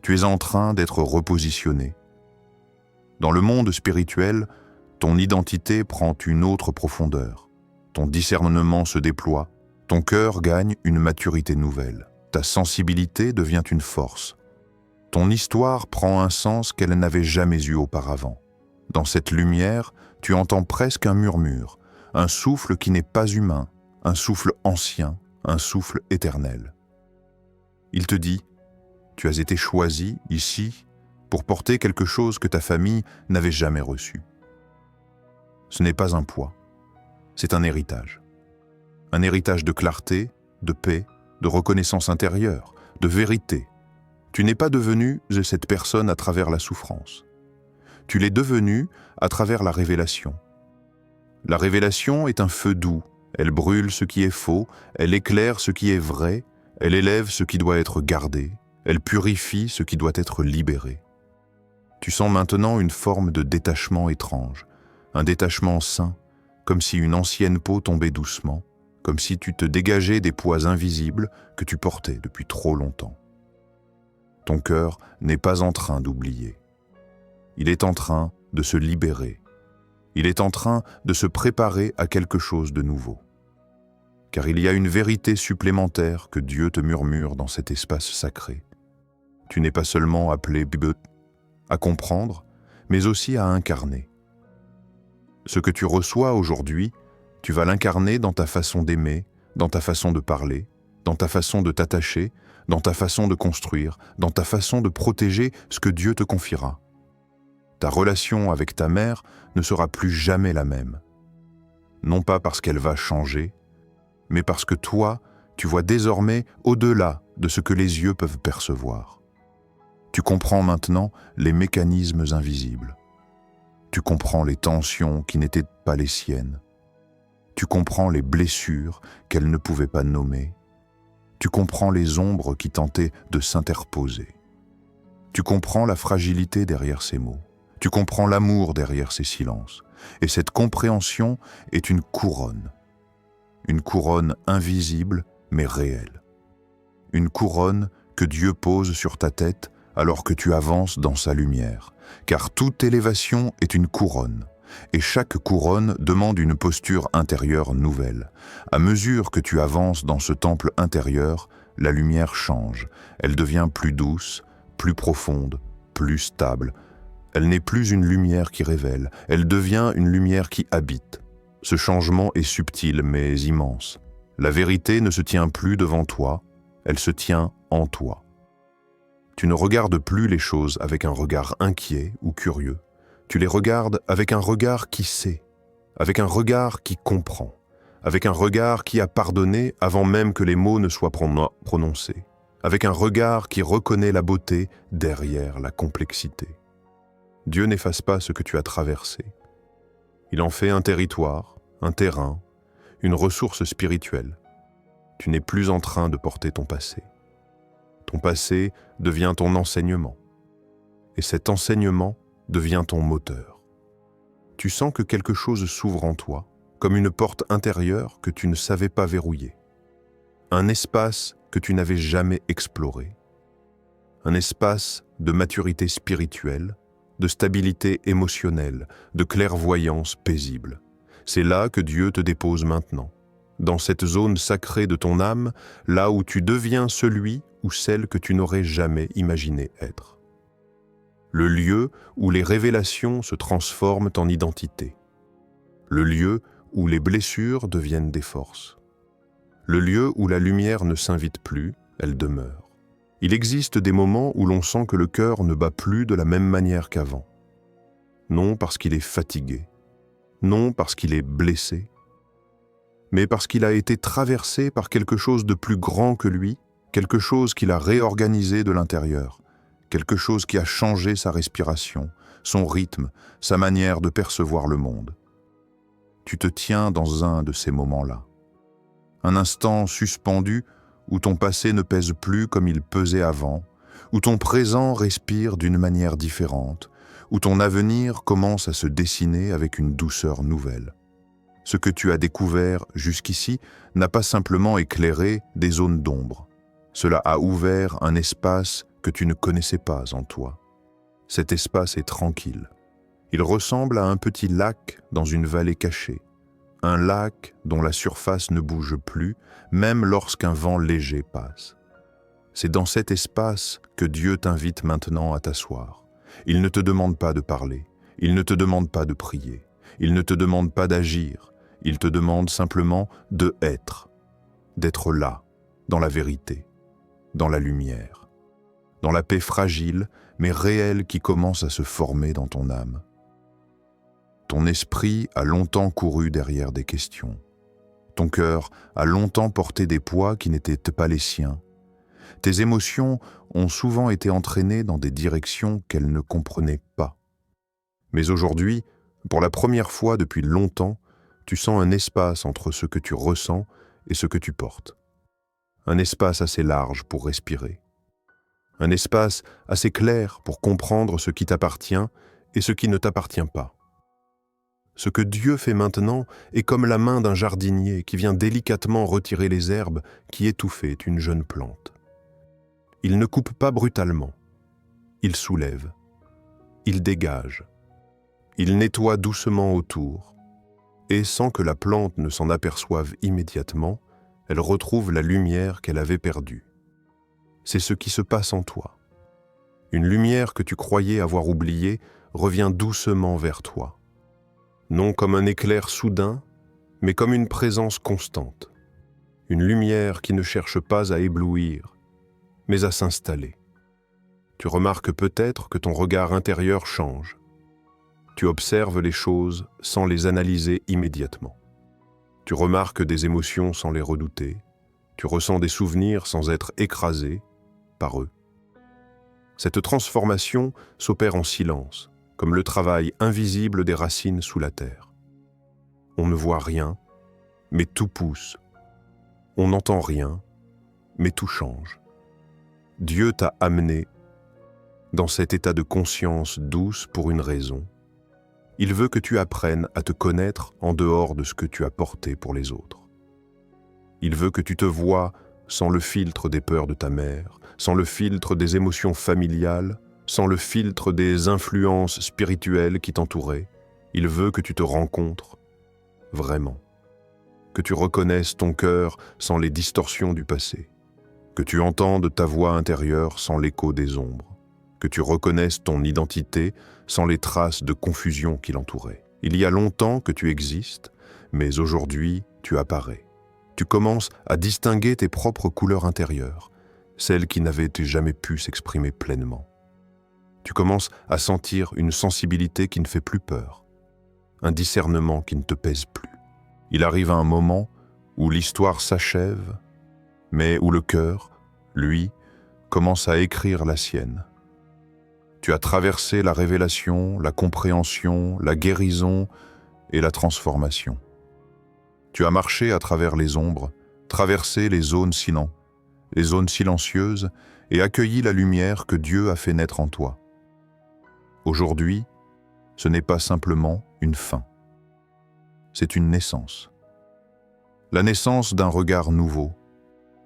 Tu es en train d'être repositionné. Dans le monde spirituel, ton identité prend une autre profondeur. Ton discernement se déploie, ton cœur gagne une maturité nouvelle. Ta sensibilité devient une force. Ton histoire prend un sens qu'elle n'avait jamais eu auparavant. Dans cette lumière, tu entends presque un murmure, un souffle qui n'est pas humain, un souffle ancien, un souffle éternel. Il te dit, tu as été choisi ici pour porter quelque chose que ta famille n'avait jamais reçu. Ce n'est pas un poids, c'est un héritage. Un héritage de clarté, de paix, de reconnaissance intérieure, de vérité. Tu n'es pas devenu cette personne à travers la souffrance. Tu l'es devenu à travers la révélation. La révélation est un feu doux. Elle brûle ce qui est faux, elle éclaire ce qui est vrai, elle élève ce qui doit être gardé, elle purifie ce qui doit être libéré. Tu sens maintenant une forme de détachement étrange, un détachement sain, comme si une ancienne peau tombait doucement, comme si tu te dégageais des poids invisibles que tu portais depuis trop longtemps. Ton cœur n'est pas en train d'oublier. Il est en train de se libérer. Il est en train de se préparer à quelque chose de nouveau. Car il y a une vérité supplémentaire que Dieu te murmure dans cet espace sacré. Tu n'es pas seulement appelé à comprendre, mais aussi à incarner. Ce que tu reçois aujourd'hui, tu vas l'incarner dans ta façon d'aimer, dans ta façon de parler, dans ta façon de t'attacher, dans ta façon de construire, dans ta façon de protéger ce que Dieu te confiera. Ta relation avec ta mère ne sera plus jamais la même. Non pas parce qu'elle va changer, mais parce que toi, tu vois désormais au-delà de ce que les yeux peuvent percevoir. Tu comprends maintenant les mécanismes invisibles. Tu comprends les tensions qui n'étaient pas les siennes. Tu comprends les blessures qu'elle ne pouvait pas nommer. Tu comprends les ombres qui tentaient de s'interposer. Tu comprends la fragilité derrière ces mots. Tu comprends l'amour derrière ces silences. Et cette compréhension est une couronne invisible mais réelle. Une couronne que Dieu pose sur ta tête alors que tu avances dans sa lumière. Car toute élévation est une couronne. Et chaque couronne demande une posture intérieure nouvelle. À mesure que tu avances dans ce temple intérieur, la lumière change. Elle devient plus douce, plus profonde, plus stable. Elle n'est plus une lumière qui révèle, elle devient une lumière qui habite. Ce changement est subtil mais immense. La vérité ne se tient plus devant toi, elle se tient en toi. Tu ne regardes plus les choses avec un regard inquiet ou curieux. Tu les regardes avec un regard qui sait, avec un regard qui comprend, avec un regard qui a pardonné avant même que les mots ne soient prononcés, avec un regard qui reconnaît la beauté derrière la complexité. Dieu n'efface pas ce que tu as traversé. Il en fait un territoire, un terrain, une ressource spirituelle. Tu n'es plus en train de porter ton passé. Ton passé devient ton enseignement. Et cet enseignement devient ton moteur. Tu sens que quelque chose s'ouvre en toi, comme une porte intérieure que tu ne savais pas verrouiller. Un espace que tu n'avais jamais exploré. Un espace de maturité spirituelle, de stabilité émotionnelle, de clairvoyance paisible. C'est là que Dieu te dépose maintenant, dans cette zone sacrée de ton âme, là où tu deviens celui ou celle que tu n'aurais jamais imaginé être. Le lieu où les révélations se transforment en identité. Le lieu où les blessures deviennent des forces. Le lieu où la lumière ne s'invite plus, elle demeure. Il existe des moments où l'on sent que le cœur ne bat plus de la même manière qu'avant. Non parce qu'il est fatigué, non parce qu'il est blessé, mais parce qu'il a été traversé par quelque chose de plus grand que lui, quelque chose qu'il a réorganisé de l'intérieur, quelque chose qui a changé sa respiration, son rythme, sa manière de percevoir le monde. Tu te tiens dans un de ces moments-là. Un instant suspendu où ton passé ne pèse plus comme il pesait avant, où ton présent respire d'une manière différente, où ton avenir commence à se dessiner avec une douceur nouvelle. Ce que tu as découvert jusqu'ici n'a pas simplement éclairé des zones d'ombre. Cela a ouvert un espace que tu ne connaissais pas en toi. Cet espace est tranquille. Il ressemble à un petit lac dans une vallée cachée. Un lac dont la surface ne bouge plus, même lorsqu'un vent léger passe. C'est dans cet espace que Dieu t'invite maintenant à t'asseoir. Il ne te demande pas de parler, il ne te demande pas de prier, il ne te demande pas d'agir, il te demande simplement de être, d'être là, dans la vérité, dans la lumière, dans la paix fragile mais réelle qui commence à se former dans ton âme. Ton esprit a longtemps couru derrière des questions. Ton cœur a longtemps porté des poids qui n'étaient pas les siens. Tes émotions ont souvent été entraînées dans des directions qu'elles ne comprenaient pas. Mais aujourd'hui, pour la première fois depuis longtemps, tu sens un espace entre ce que tu ressens et ce que tu portes. Un espace assez large pour respirer. Un espace assez clair pour comprendre ce qui t'appartient et ce qui ne t'appartient pas. Ce que Dieu fait maintenant est comme la main d'un jardinier qui vient délicatement retirer les herbes qui étouffaient une jeune plante. Il ne coupe pas brutalement, il soulève, il dégage, il nettoie doucement autour, et sans que la plante ne s'en aperçoive immédiatement, elle retrouve la lumière qu'elle avait perdue. C'est ce qui se passe en toi. Une lumière que tu croyais avoir oubliée revient doucement vers toi. Non comme un éclair soudain, mais comme une présence constante. Une lumière qui ne cherche pas à éblouir, mais à s'installer. Tu remarques peut-être que ton regard intérieur change. Tu observes les choses sans les analyser immédiatement. Tu remarques des émotions sans les redouter. Tu ressens des souvenirs sans être écrasé par eux. Cette transformation s'opère en silence, comme le travail invisible des racines sous la terre. On ne voit rien, mais tout pousse. On n'entend rien, mais tout change. Dieu t'a amené dans cet état de conscience douce pour une raison. Il veut que tu apprennes à te connaître en dehors de ce que tu as porté pour les autres. Il veut que tu te voies sans le filtre des peurs de ta mère, sans le filtre des émotions familiales, sans le filtre des influences spirituelles qui t'entouraient. Il veut que tu te rencontres vraiment, que tu reconnaisses ton cœur sans les distorsions du passé, que tu entendes ta voix intérieure sans l'écho des ombres, que tu reconnaisses ton identité sans les traces de confusion qui l'entouraient. Il y a longtemps que tu existes, mais aujourd'hui tu apparais. Tu commences à distinguer tes propres couleurs intérieures, celles qui n'avaient jamais pu s'exprimer pleinement. Tu commences à sentir une sensibilité qui ne fait plus peur, un discernement qui ne te pèse plus. Il arrive un moment où l'histoire s'achève, mais où le cœur, lui, commence à écrire la sienne. Tu as traversé la révélation, la compréhension, la guérison et la transformation. Tu as marché à travers les ombres, traversé les zones silencieuses et accueilli la lumière que Dieu a fait naître en toi. Aujourd'hui, ce n'est pas simplement une fin. C'est une naissance. La naissance d'un regard nouveau,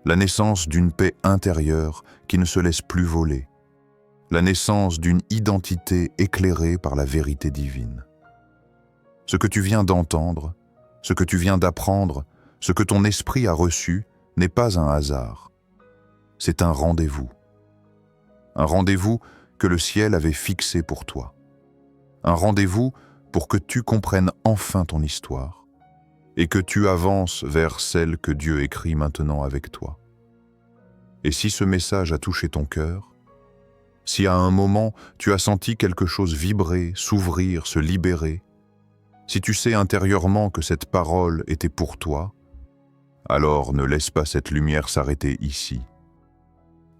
la naissance d'une paix intérieure qui ne se laisse plus voler, la naissance d'une identité éclairée par la vérité divine. Ce que tu viens d'entendre, ce que tu viens d'apprendre, ce que ton esprit a reçu n'est pas un hasard. C'est un rendez-vous. Un rendez-vous que le ciel avait fixé pour toi. Un rendez-vous pour que tu comprennes enfin ton histoire et que tu avances vers celle que Dieu écrit maintenant avec toi. Et si ce message a touché ton cœur, si à un moment tu as senti quelque chose vibrer, s'ouvrir, se libérer, si tu sais intérieurement que cette parole était pour toi, alors ne laisse pas cette lumière s'arrêter ici.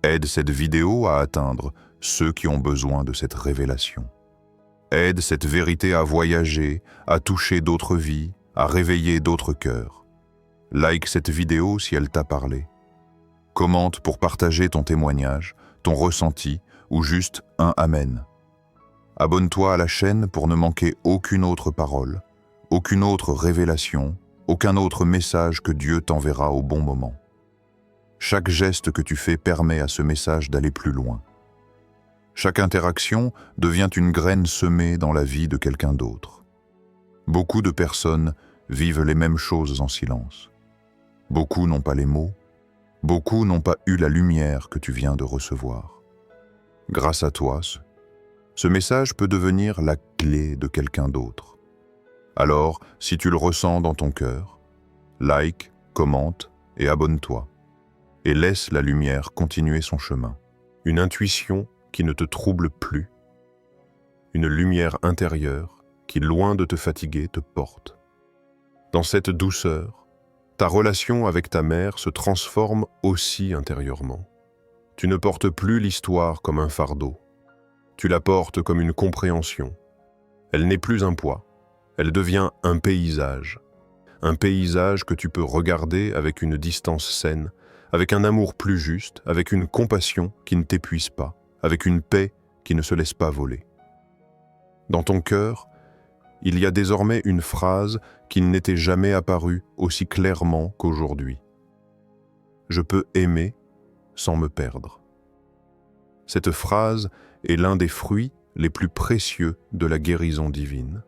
Aide cette vidéo à atteindre ceux qui ont besoin de cette révélation. Aide cette vérité à voyager, à toucher d'autres vies, à réveiller d'autres cœurs. Like cette vidéo si elle t'a parlé. Commente pour partager ton témoignage, ton ressenti ou juste un Amen. Abonne-toi à la chaîne pour ne manquer aucune autre parole, aucune autre révélation, aucun autre message que Dieu t'enverra au bon moment. Chaque geste que tu fais permet à ce message d'aller plus loin. Chaque interaction devient une graine semée dans la vie de quelqu'un d'autre. Beaucoup de personnes vivent les mêmes choses en silence. Beaucoup n'ont pas les mots, beaucoup n'ont pas eu la lumière que tu viens de recevoir. Grâce à toi, ce message peut devenir la clé de quelqu'un d'autre. Alors, si tu le ressens dans ton cœur, like, commente et abonne-toi. Et laisse la lumière continuer son chemin. Une intuition qui ne te trouble plus. Une lumière intérieure qui, loin de te fatiguer, te porte. Dans cette douceur, ta relation avec ta mère se transforme aussi intérieurement. Tu ne portes plus l'histoire comme un fardeau. Tu la portes comme une compréhension. Elle n'est plus un poids. Elle devient un paysage. Un paysage que tu peux regarder avec une distance saine, avec un amour plus juste, avec une compassion qui ne t'épuise pas, avec une paix qui ne se laisse pas voler. Dans ton cœur, il y a désormais une phrase qui n'était jamais apparue aussi clairement qu'aujourd'hui. Je peux aimer sans me perdre. Cette phrase est l'un des fruits les plus précieux de la guérison divine.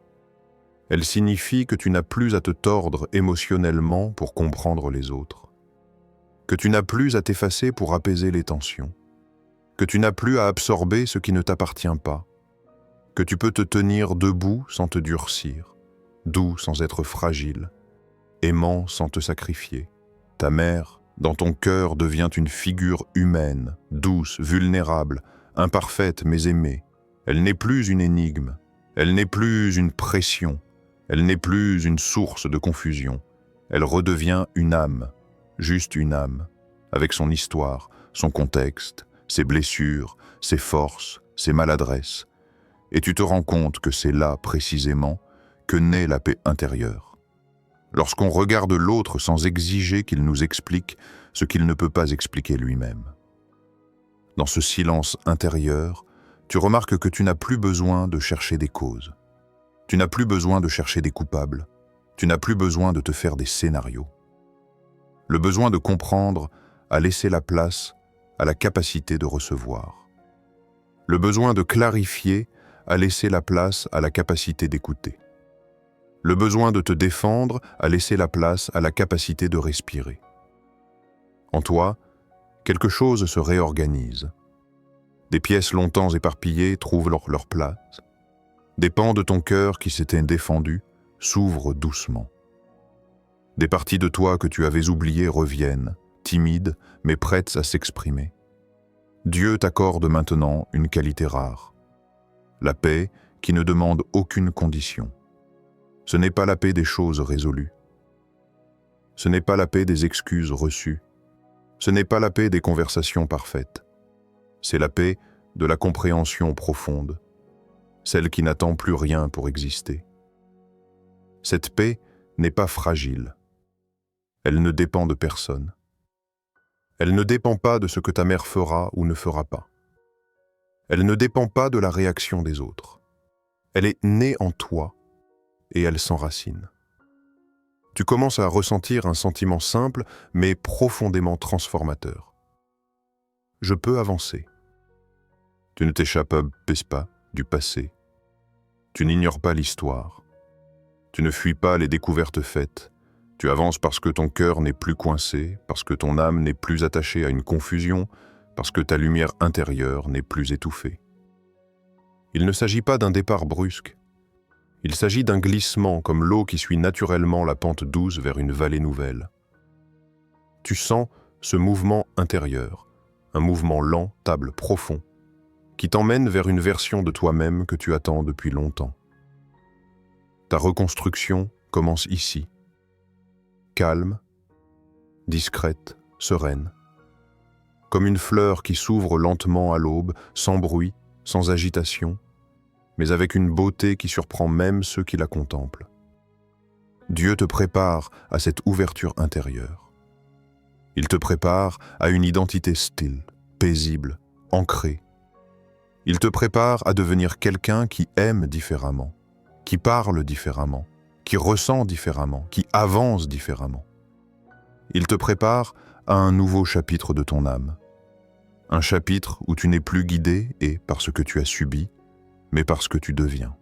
Elle signifie que tu n'as plus à te tordre émotionnellement pour comprendre les autres, que tu n'as plus à t'effacer pour apaiser les tensions, que tu n'as plus à absorber ce qui ne t'appartient pas, que tu peux te tenir debout sans te durcir, doux sans être fragile, aimant sans te sacrifier. Ta mère, dans ton cœur, devient une figure humaine, douce, vulnérable, imparfaite mais aimée. Elle n'est plus une énigme, elle n'est plus une pression, elle n'est plus une source de confusion. Elle redevient une âme, juste une âme, avec son histoire, son contexte, ses blessures, ses forces, ses maladresses. Et tu te rends compte que c'est là, précisément, que naît la paix intérieure. Lorsqu'on regarde l'autre sans exiger qu'il nous explique ce qu'il ne peut pas expliquer lui-même. Dans ce silence intérieur, tu remarques que tu n'as plus besoin de chercher des causes. Tu n'as plus besoin de chercher des coupables. Tu n'as plus besoin de te faire des scénarios. Le besoin de comprendre a laissé la place à la capacité de recevoir. Le besoin de clarifier a laissé la place à la capacité d'écouter. Le besoin de te défendre a laissé la place à la capacité de respirer. En toi, quelque chose se réorganise. Des pièces longtemps éparpillées trouvent leur place. Des pans de ton cœur qui s'étaient défendus s'ouvrent doucement. Des parties de toi que tu avais oubliées reviennent, timides mais prêtes à s'exprimer. Dieu t'accorde maintenant une qualité rare. La paix qui ne demande aucune condition. Ce n'est pas la paix des choses résolues. Ce n'est pas la paix des excuses reçues. Ce n'est pas la paix des conversations parfaites. C'est la paix de la compréhension profonde, celle qui n'attend plus rien pour exister. Cette paix n'est pas fragile. Elle ne dépend de personne. Elle ne dépend pas de ce que ta mère fera ou ne fera pas. Elle ne dépend pas de la réaction des autres. Elle est née en toi et elle s'enracine. Tu commences à ressentir un sentiment simple mais profondément transformateur. Je peux avancer. Tu ne t'échappes pas du passé. Tu n'ignores pas l'histoire. Tu ne fuis pas les découvertes faites. Tu avances parce que ton cœur n'est plus coincé, parce que ton âme n'est plus attachée à une confusion, parce que ta lumière intérieure n'est plus étouffée. Il ne s'agit pas d'un départ brusque. Il s'agit d'un glissement comme l'eau qui suit naturellement la pente douce vers une vallée nouvelle. Tu sens ce mouvement intérieur, un mouvement lent, stable, profond, qui t'emmène vers une version de toi-même que tu attends depuis longtemps. Ta reconstruction commence ici, calme, discrète, sereine, comme une fleur qui s'ouvre lentement à l'aube, sans bruit, sans agitation, mais avec une beauté qui surprend même ceux qui la contemplent. Dieu te prépare à cette ouverture intérieure. Il te prépare à une identité stille, paisible, ancrée. Il te prépare à devenir quelqu'un qui aime différemment, qui parle différemment, qui ressent différemment, qui avance différemment. Il te prépare à un nouveau chapitre de ton âme. Un chapitre où tu n'es plus guidé et parce que tu as subi, mais parce que tu deviens.